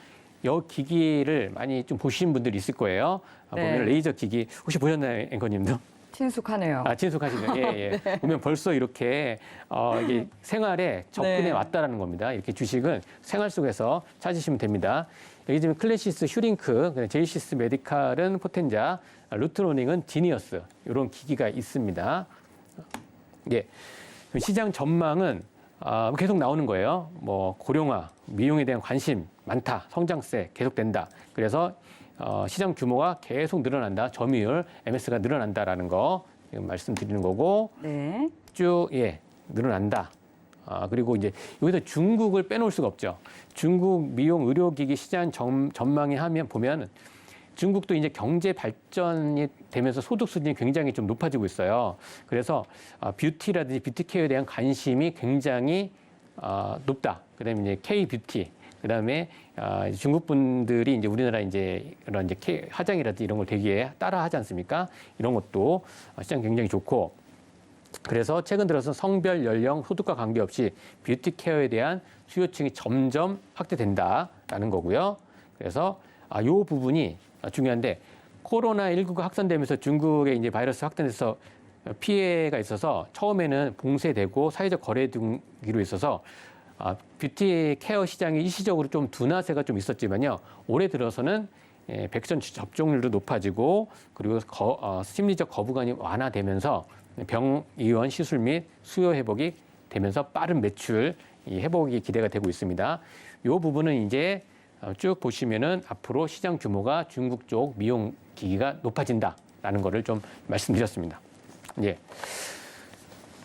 이 기기를 많이 좀 보신 분들이 있을 거예요. 보면 레이저 기기 혹시 보셨나요, 앵커님도?
친숙하네요.
친숙하시네요. 예, 예. 보면 벌써 이렇게 이게 생활에 접근해
네.
왔다라는 겁니다. 이렇게 주식은 생활 속에서 찾으시면 됩니다. 여기 지금 클래시스 슈링크, 제이시스 메디칼은 포텐자, 루트로닝은 지니어스 이런 기기가 있습니다. 예. 시장 전망은 계속 나오는 거예요. 뭐 고령화, 미용에 대한 관심 많다, 성장세 계속된다. 그래서 시장 규모가 계속 늘어난다, 점유율 MS가 늘어난다라는 거 지금 말씀드리는 거고
네.
쭉 늘어난다. 그리고 이제 여기서 중국을 빼놓을 수가 없죠. 중국 미용 의료기기 시장 전망에 하면 보면 중국도 이제 경제 발전이 되면서 소득 수준이 굉장히 좀 높아지고 있어요. 그래서 뷰티라든지 뷰티 케어에 대한 관심이 굉장히 높다. 그다음에 이제 K 뷰티, 그다음에 중국 분들이 이제 우리나라 이제 이런 이제 화장이라든지 이런 걸 되게 따라하지 않습니까? 이런 것도 시장 굉장히 좋고. 그래서 최근 들어서 성별, 연령, 소득과 관계없이 뷰티 케어에 대한 수요층이 점점 확대된다라는 거고요. 그래서 이 부분이 중요한데 코로나19가 확산되면서 중국에 이제 바이러스 확산돼서 피해가 있어서 처음에는 봉쇄되고 사회적 거래 등기로 있어서 뷰티 케어 시장이 일시적으로 좀 둔화세가 좀 있었지만요. 올해 들어서는 백신 접종률도 높아지고 그리고 심리적 거부감이 완화되면서 병이원 시술 및 수요 회복이 되면서 빠른 매출 회복이 기대가 되고 있습니다. 이 부분은 이제 쭉 보시면은 앞으로 시장 규모가 중국 쪽 미용 기기가 높아진다라는 거를 좀 말씀드렸습니다. 예.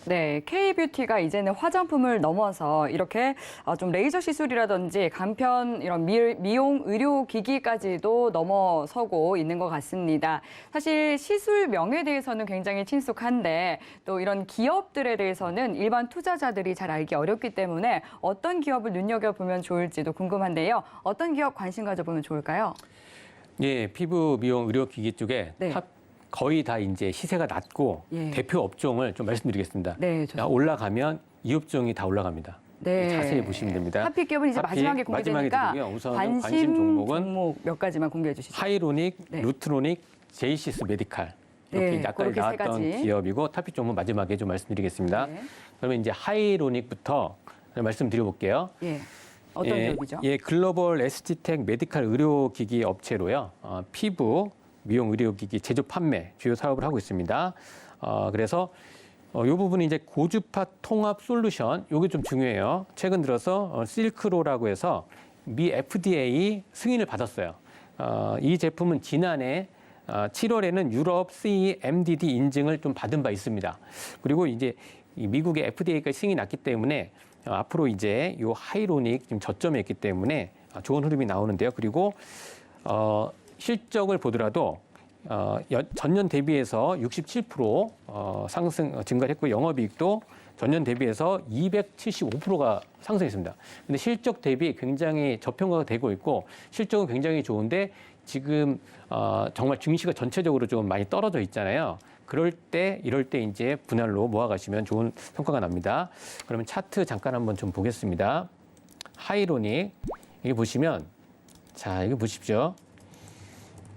네, K-뷰티가 이제는 화장품을 넘어서 이렇게 좀 레이저 시술이라든지 간편 이런 미용 의료 기기까지도 넘어서고 있는 것 같습니다. 사실 시술명에 대해서는 굉장히 친숙한데 또 이런 기업들에 대해서는 일반 투자자들이 잘 알기 어렵기 때문에 어떤 기업을 눈여겨보면 좋을지도 궁금한데요. 어떤 기업 관심 가져보면 좋을까요?
예, 피부 미용 의료 기기 쪽에
네.
거의 다 이제 시세가 낮고
예.
대표 업종을 좀 말씀드리겠습니다.
네, 좋습니다.
올라가면 이 업종이 다 올라갑니다.
네.
자세히 보시면 됩니다.
하필 기업은 이제 마지막에 공개되니까
드리고요. 우선
관심 종목 몇 가지만 공개해 주시죠.
하이로닉,
네.
루트로닉, 제이시스 메디칼 이렇게
네,
아까
그렇게 세
나왔던
가지.
기업이고 타피 종목 마지막에 좀 말씀드리겠습니다.
네.
그러면 이제 하이로닉부터 말씀드려볼게요.
예. 어떤 기업이죠?
예, 글로벌 에스티텍 메디칼 의료기기 업체로요. 피부, 미용 의료기기 제조 판매 주요 사업을 하고 있습니다. 그래서 이 부분이 이제 고주파 통합 솔루션, 이게 좀 중요해요. 최근 들어서 실크로라고 해서 미 FDA 승인을 받았어요. 이 제품은 지난해 7월에는 유럽 CE MDD 인증을 좀 받은 바 있습니다. 그리고 이제 이 미국의 FDA까지 승인이 났기 때문에 앞으로 이제 이 하이로닉 지금 저점에 있기 때문에 좋은 흐름이 나오는데요. 그리고 실적을 보더라도 전년 대비해서 67% 증가를 했고 영업이익도 전년 대비해서 275%가 상승했습니다. 근데 실적 대비 굉장히 저평가가 되고 있고 실적은 굉장히 좋은데 지금 정말 증시가 전체적으로 좀 많이 떨어져 있잖아요. 이럴 때 이제 분할로 모아가시면 좋은 평가가 납니다. 그러면 차트 잠깐 한번 좀 보겠습니다. 하이로닉 이게 보시면 자 이거 보십시오.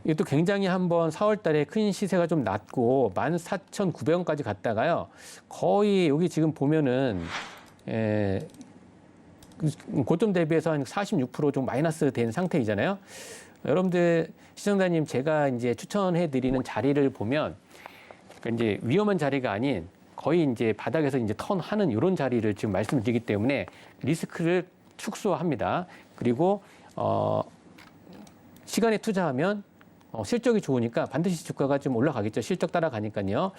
이것도 굉장히 한번 4월 달에 큰 시세가 좀 낮고 14,900원까지 갔다가요. 거의 여기 지금 보면은 고점 대비해서 한 46% 좀 마이너스 된 상태이잖아요. 여러분들 시청자님 제가 이제 추천해 드리는 자리를 보면 이제 위험한 자리가 아닌 거의 이제 바닥에서 이제 턴하는 이런 자리를 지금 말씀드리기 때문에 리스크를 축소합니다. 그리고 시간에 투자하면 실적이 좋으니까 반드시 주가가 좀 올라가겠죠. 실적 따라가니까요.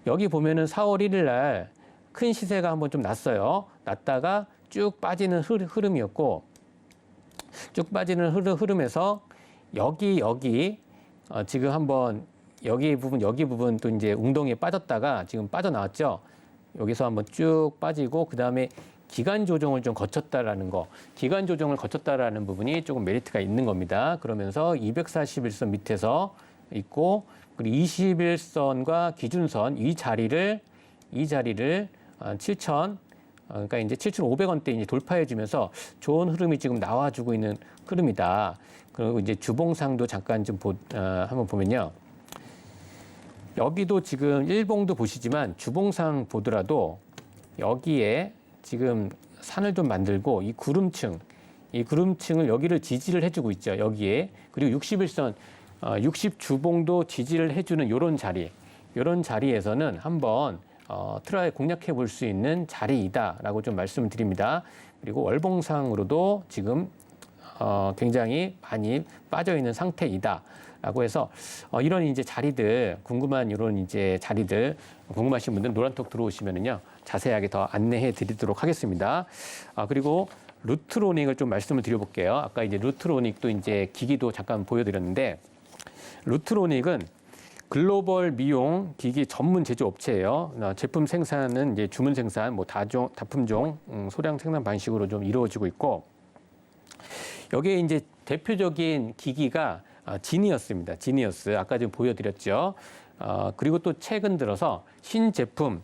여기 보면은 4월 1일 날 큰 시세가 한번 좀 났어요. 났다가 쭉 빠지는 흐름이었고 쭉 빠지는 흐름에서 여기 지금 한번 여기 부분 또 이제 웅덩이에 빠졌다가 지금 빠져나왔죠. 여기서 한번 쭉 빠지고 그다음에 기간 조정을 좀 거쳤다라는 거. 기간 조정을 거쳤다라는 부분이 조금 메리트가 있는 겁니다. 그러면서 241선 밑에서 있고 그리고 21선과 기준선 이 자리를 7,000 그러니까 이제 7,500원대 이제 돌파해 주면서 좋은 흐름이 지금 나와주고 있는 흐름이다. 그리고 이제 주봉상도 잠깐 좀 한번 보면요. 여기도 지금 일봉도 보시지만 주봉상 보더라도 여기에 지금 산을 좀 만들고 이 구름층을 여기를 지지를 해주고 있죠. 여기에. 그리고 61선, 60주봉도 지지를 해주는 이런 자리에서는 한번 트라이 공략해 볼 수 있는 자리이다라고 좀 말씀을 드립니다. 그리고 월봉상으로도 지금 굉장히 많이 빠져 있는 상태이다라고 해서 이런 이제 자리들 궁금하신 분들 노란톡 들어오시면은요 자세하게 더 안내해 드리도록 하겠습니다. 그리고 루트로닉을 좀 말씀을 드려볼게요. 아까 이제 루트로닉도 이제 기기도 잠깐 보여드렸는데 루트로닉은 글로벌 미용 기기 전문 제조업체예요. 제품 생산은 이제 주문 생산, 뭐 다품종, 소량 생산 방식으로 좀 이루어지고 있고 여기에 이제 대표적인 기기가 지니어스입니다. 지니어스 아까 좀 보여드렸죠. 그리고 또 최근 들어서 신제품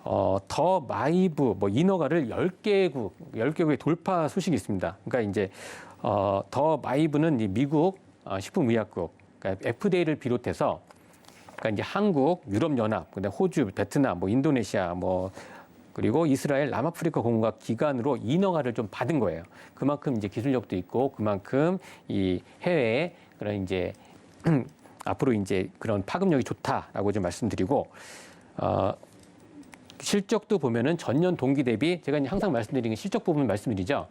더 마이브 뭐 이너가를 10개국의 돌파 소식이 있습니다. 그러니까 이제 더 마이브는 미국 식품의약국 그러니까 FDA를 비롯해서 그러니까 이제 한국, 유럽연합, 그다음에 호주, 베트남, 뭐 인도네시아, 뭐 그리고 이스라엘, 남아프리카 공화국 기관으로 인허가를 좀 받은 거예요. 그만큼 이제 기술력도 있고 그만큼 이 해외에 그런 이제 앞으로 이제 그런 파급력이 좋다라고 좀 말씀드리고 실적도 보면은 전년 동기 대비 제가 항상 말씀드리는 실적 부분 말씀드리죠.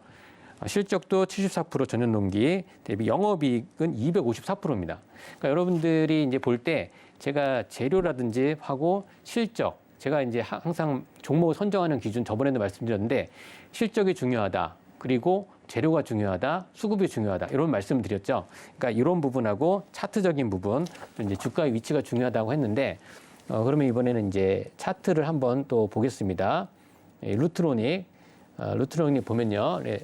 실적도 74% 전년 동기 대비 영업이익은 254%입니다. 그러니까 여러분들이 이제 볼 때 제가 재료라든지 하고 실적 제가 이제 항상 종목을 선정하는 기준 저번에도 말씀드렸는데 실적이 중요하다. 그리고 재료가 중요하다. 수급이 중요하다. 이런 말씀을 드렸죠. 그러니까 이런 부분하고 차트적인 부분, 또 이제 주가의 위치가 중요하다고 했는데 그러면 이번에는 이제 차트를 한번 또 보겠습니다. 루트로닉 보면요. 네.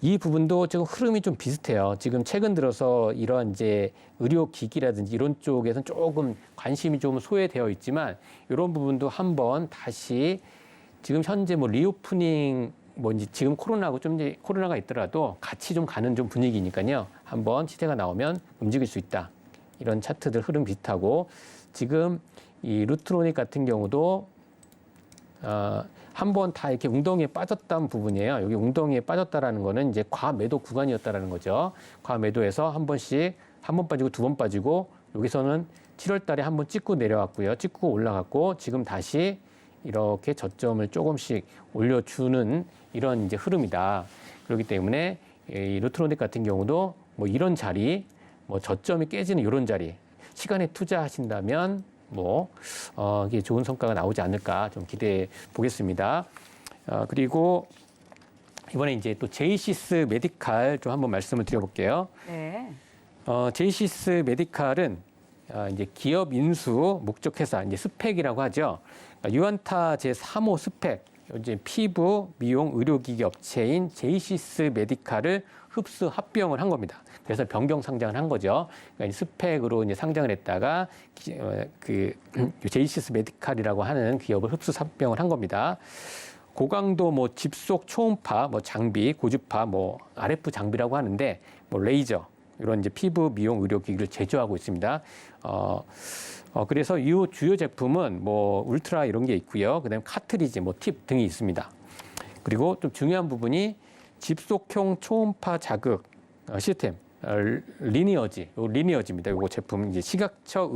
이 부분도 지금 흐름이 좀 비슷해요. 지금 최근 들어서 이런 이제 의료기기라든지 이런 쪽에서는 조금 관심이 좀 소외되어 있지만 이런 부분도 한번 다시 지금 현재 뭐 리오프닝 뭐 이제 지금 코로나하고 좀 이제 코로나가 있더라도 같이 좀 가는 좀 분위기니까요. 한번 시세가 나오면 움직일 수 있다. 이런 차트들 흐름 비슷하고 지금 이 루트로닉 같은 경우도 한번 다 이렇게 웅덩이에 빠졌다는 부분이에요. 여기 웅덩이에 빠졌다라는 거는 이제 과매도 구간이었다라는 거죠. 과매도에서 한 번 빠지고 두 번 빠지고 여기서는 7월 달에 한 번 찍고 내려왔고요. 찍고 올라갔고 지금 다시 이렇게 저점을 조금씩 올려주는 이런 이제 흐름이다. 그렇기 때문에 이 루트로닉 같은 경우도 뭐 이런 자리, 뭐 저점이 깨지는 이런 자리, 시간에 투자하신다면 이게 좋은 성과가 나오지 않을까 좀 기대해 보겠습니다. 그리고 이번에 이제 또 제이시스 메디칼 좀 한번 말씀을 드려볼게요.
네.
제이시스 메디칼은 이제 기업 인수 목적 회사, 이제 스펙이라고 하죠. 유안타 제3호 스펙, 이제 피부 미용 의료기기 업체인 제이시스 메디칼을 흡수 합병을 한 겁니다. 그래서 변경 상장을 한 거죠. 그러니까 스펙으로 이제 상장을 했다가 그 제이시스 메디칼이라고 하는 기업을 흡수 합병을 한 겁니다. 고강도 뭐 집속 초음파 뭐 장비, 고주파 뭐 RF 장비라고 하는데 뭐 레이저 이런 이제 피부 미용 의료기기를 제조하고 있습니다. 그래서 이 주요 제품은 뭐 울트라 이런 게 있고요. 그다음에 카트리지, 뭐 팁 등이 있습니다. 그리고 좀 중요한 부분이 집속형 초음파 자극 시스템 리니어지입니다. 이거 제품 이제 식약처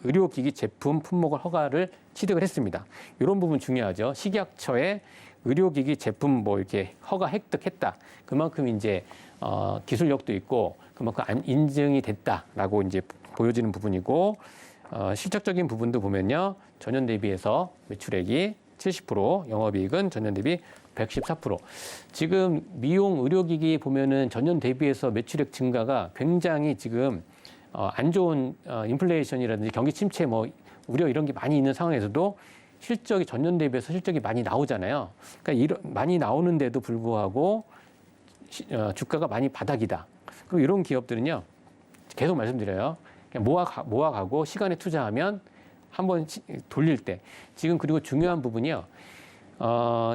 의료기기 제품 품목을 허가를 취득을 했습니다. 이런 부분 중요하죠. 식약처의 의료기기 제품 뭐 이렇게 허가 획득했다. 그만큼 이제 기술력도 있고 그만큼 인증이 됐다라고 이제 보여지는 부분이고 실적적인 부분도 보면요. 전년 대비해서 매출액이 70%, 영업이익은 전년 대비 114%. 지금 미용 의료기기 보면은 전년 대비해서 매출액 증가가 굉장히 지금 안 좋은 인플레이션이라든지 경기 침체 뭐 우려 이런 게 많이 있는 상황에서도 실적이 전년 대비해서 실적이 많이 나오잖아요. 그러니까 많이 나오는데도 불구하고 주가가 많이 바닥이다. 그럼 이런 기업들은요. 계속 말씀드려요. 그냥 모아가고 시간에 투자하면 한번 돌릴 때 지금 그리고 중요한 부분이요.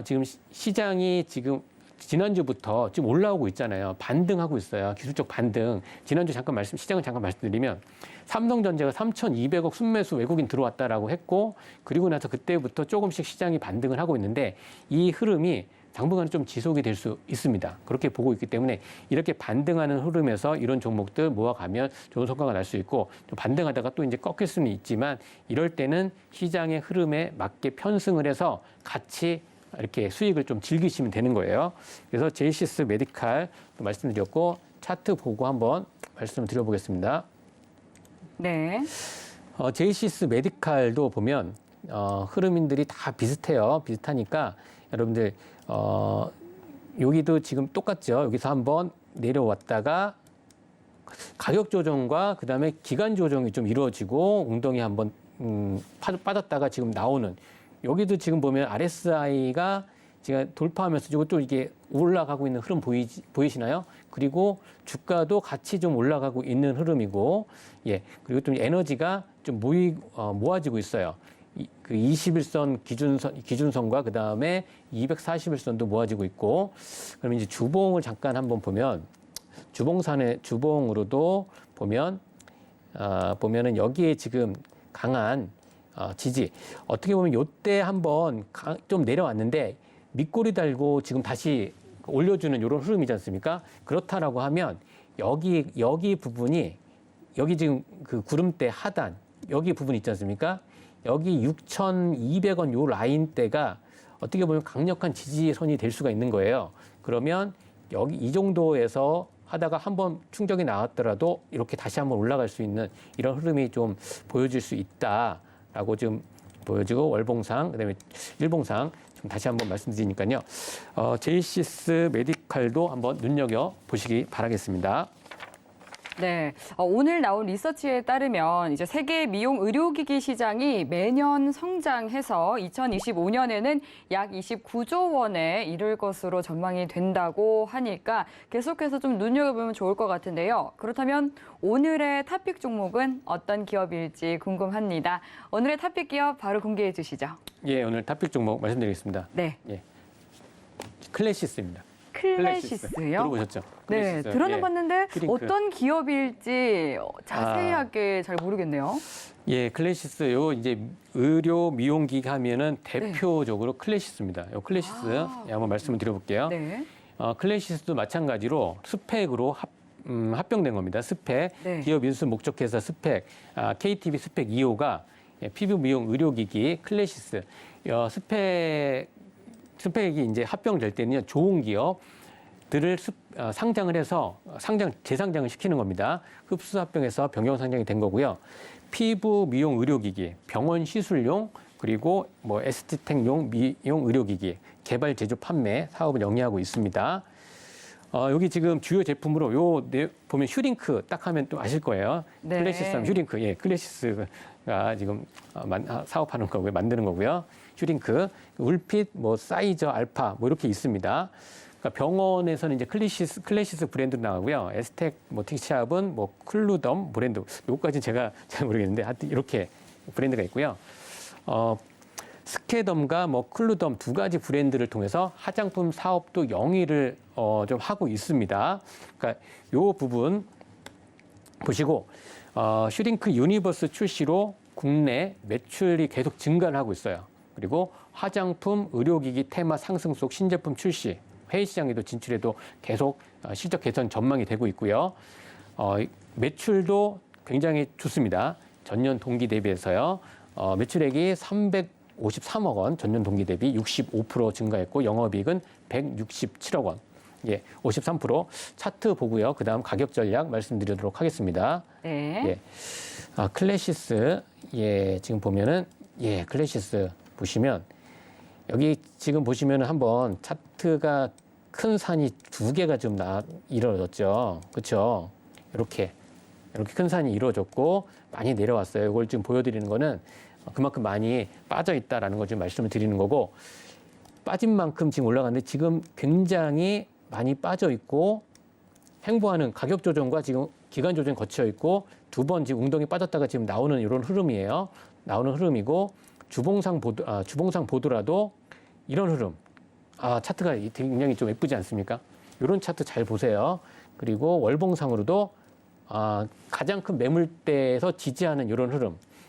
지금 시장이 지금 지난주부터 지금 올라오고 있잖아요. 반등하고 있어요. 기술적 반등. 지난주 시장을 잠깐 말씀드리면 삼성전자가 3,200억 순매수 외국인 들어왔다라고 했고, 그리고 나서 그때부터 조금씩 시장이 반등을 하고 있는데 이 흐름이 당분간 좀 지속이 될 수 있습니다. 그렇게 보고 있기 때문에 이렇게 반등하는 흐름에서 이런 종목들 모아가면 좋은 성과가 날 수 있고, 좀 반등하다가 또 이제 꺾일 수는 있지만 이럴 때는 시장의 흐름에 맞게 편승을 해서 같이 이렇게 수익을 좀 즐기시면 되는 거예요. 그래서 제이시스 메디칼 말씀드렸고, 차트 보고 한번 말씀을 드려보겠습니다.
네.
제이시스 메디칼도 보면 흐름인들이 다 비슷해요. 비슷하니까 여러분들 여기도 지금 똑같죠. 여기서 한번 내려왔다가 가격 조정과 그다음에 기간 조정이 좀 이루어지고 웅덩이 한번 빠졌다가 지금 나오는, 여기도 지금 보면 RSI가 제가 돌파하면서 이것도 이게 올라가고 있는 흐름 보이시나요? 그리고 주가도 같이 좀 올라가고 있는 흐름이고, 예, 그리고 또 에너지가 좀 모아지고 있어요. 그 21선 기준선과 그 다음에 241선도 모아지고 있고, 그러면 이제 주봉을 잠깐 한번 보면, 주봉으로도 보면은 여기에 지금 강한 지지, 어떻게 보면 요때 한번 좀 내려왔는데 밑꼬리 달고 지금 다시 올려주는 이런 흐름이지 않습니까? 그렇다라고 하면 여기 부분이, 여기 지금 그 구름대 하단 여기 부분 있지 않습니까? 여기 6,200원 요 라인대가 어떻게 보면 강력한 지지선이 될 수가 있는 거예요. 그러면 여기 이 정도에서 하다가 한번 충격이 나왔더라도 이렇게 다시 한번 올라갈 수 있는 이런 흐름이 좀 보여질 수 있다라고 지금 보여지고, 월봉상, 그다음에 일봉상 좀 다시 한번 말씀드리니까요. 제이시스 메디칼도 한번 눈여겨 보시기 바라겠습니다.
네, 오늘 나온 리서치에 따르면 이제 세계 미용 의료기기 시장이 매년 성장해서 2025년에는 약 29조 원에 이를 것으로 전망이 된다고 하니까 계속해서 좀 눈여겨보면 좋을 것 같은데요. 그렇다면 오늘의 탑픽 종목은 어떤 기업일지 궁금합니다. 오늘의 탑픽 기업 바로 공개해 주시죠.
예, 오늘 탑픽 종목 말씀드리겠습니다.
네.
예, 클래시스입니다.
클래시스요?
들어보셨죠?
네,
클래시스.
들어는
예.
봤는데
슈링크.
어떤 기업일지 자세하게 잘 모르겠네요.
예, 클래시스 요 이제 의료 미용기기 하면은 대표적으로 클래시스입니다. 요 클래시스 예, 한번 말씀을 드려볼게요.
네.
클래시스도 마찬가지로 스펙으로 합병된 겁니다. 스펙,
네.
기업 인수 목적회사 스펙, KTB 스펙 2호가 피부 미용 의료기기 클래시스. 스펙이 이제 합병될 때는요, 좋은 기업들을 상장을 해서 재상장을 시키는 겁니다. 흡수 합병해서 병영 상장이 된 거고요. 피부 미용 의료기기, 병원 시술용, 그리고 뭐 에스테텍용 미용 의료기기 개발 제조 판매 사업을 영위하고 있습니다. 여기 지금 주요 제품으로 보면 슈링크 딱 하면 또 아실 거예요.
네.
클래시스 하면 슈링크. 예, 클래시스가 지금 사업하는 거고요. 만드는 거고요. 슈링크, 울핏, 뭐 사이저, 알파 뭐 이렇게 있습니다. 그러니까 병원에서는 이제 클래시스 브랜드로 나가고요. 에스텍, 뭐 틱샵은 뭐 클루덤 브랜드. 요거까지는 제가 잘 모르겠는데 하여튼 이렇게 브랜드가 있고요. 스케덤과 뭐 클루덤 두 가지 브랜드를 통해서 화장품 사업도 영위를 좀 하고 있습니다. 그러니까 요 부분 보시고 슈링크 유니버스 출시로 국내 매출이 계속 증가를 하고 있어요. 그리고 화장품, 의료기기 테마 상승 속 신제품 출시, 해외 시장에도 진출해도 계속 실적 개선 전망이 되고 있고요. 매출도 굉장히 좋습니다. 전년 동기 대비해서요. 매출액이 353억 원, 전년 동기 대비 65% 증가했고 영업이익은 167억 원. 예, 53%. 차트 보고요. 그다음 가격 전략 말씀드리도록 하겠습니다.
네.
예. 클래시스. 예, 지금 보면은 클래시스 보시면 여기 지금 보시면은 한번 차트가 큰 산이 두 개가 좀 이루어졌죠. 그렇죠? 이렇게 큰 산이 이루어졌고 많이 내려왔어요. 이걸 지금 보여드리는 거는 그만큼 많이 빠져 있다라는 걸 좀 말씀을 드리는 거고, 빠진 만큼 지금 올라갔는데 지금 굉장히 많이 빠져 있고 횡보하는 가격 조정과 지금 기간 조정 거쳐 있고 두 번 지금 웅덩이 빠졌다가 지금 나오는 이런 흐름이에요. 나오는 흐름이고 주봉상 보더라도 이런 흐름. 차트가 굉장히 좀 예쁘지 않습니까? 이런 차트 잘 보세요. 그리고 월봉상으로도 가장 큰 매물대에서 지지하는 이런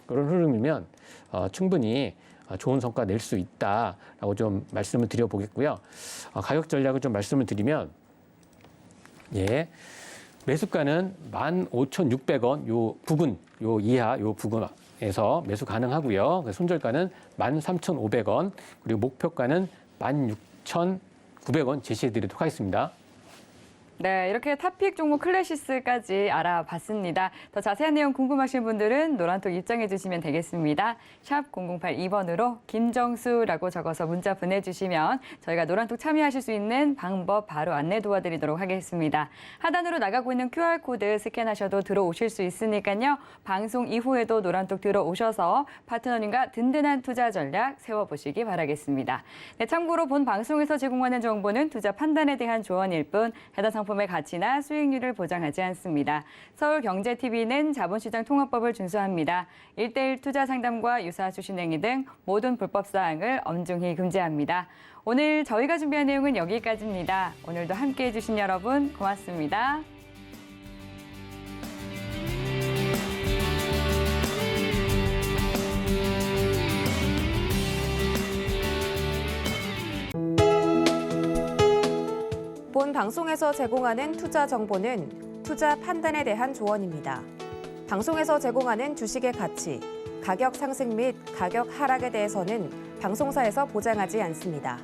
흐름이면 충분히 좋은 성과 낼 수 있다라고 좀 말씀을 드려보겠고요. 가격 전략을 좀 말씀을 드리면, 예, 매수가는 15,600원 요 부근, 요 이하 요 부근에서 매수 가능하고요. 손절가는 13,500원, 그리고 목표가는 16,900원 제시해드리도록 하겠습니다.
네, 이렇게 탑픽 종목 클래시스까지 알아봤습니다. 더 자세한 내용 궁금하신 분들은 노란톡 입장해 주시면 되겠습니다. 샵 0082번으로 김정수라고 적어서 문자 보내주시면 저희가 노란톡 참여하실 수 있는 방법 바로 안내 도와드리도록 하겠습니다. 하단으로 나가고 있는 QR코드 스캔하셔도 들어오실 수 있으니까요. 방송 이후에도 노란톡 들어오셔서 파트너님과 든든한 투자 전략 세워보시기 바라겠습니다. 네, 참고로 본 방송에서 제공하는 정보는 투자 판단에 대한 조언일 뿐 해당 상품의 가치나 수익률을 보장하지 않습니다. 서울경제TV는 자본시장 통합법을 준수합니다. 1:1 투자 상담과 유사 주식 행위 등 모든 불법 사항을 엄중히 금지합니다. 오늘 저희가 준비한 내용은 여기까지입니다. 오늘도 함께해 주신 여러분 고맙습니다.
본 방송에서 제공하는 투자 정보는 투자 판단에 대한 조언입니다. 방송에서 제공하는 주식의 가치, 가격 상승 및 가격 하락에 대해서는 방송사에서 보장하지 않습니다.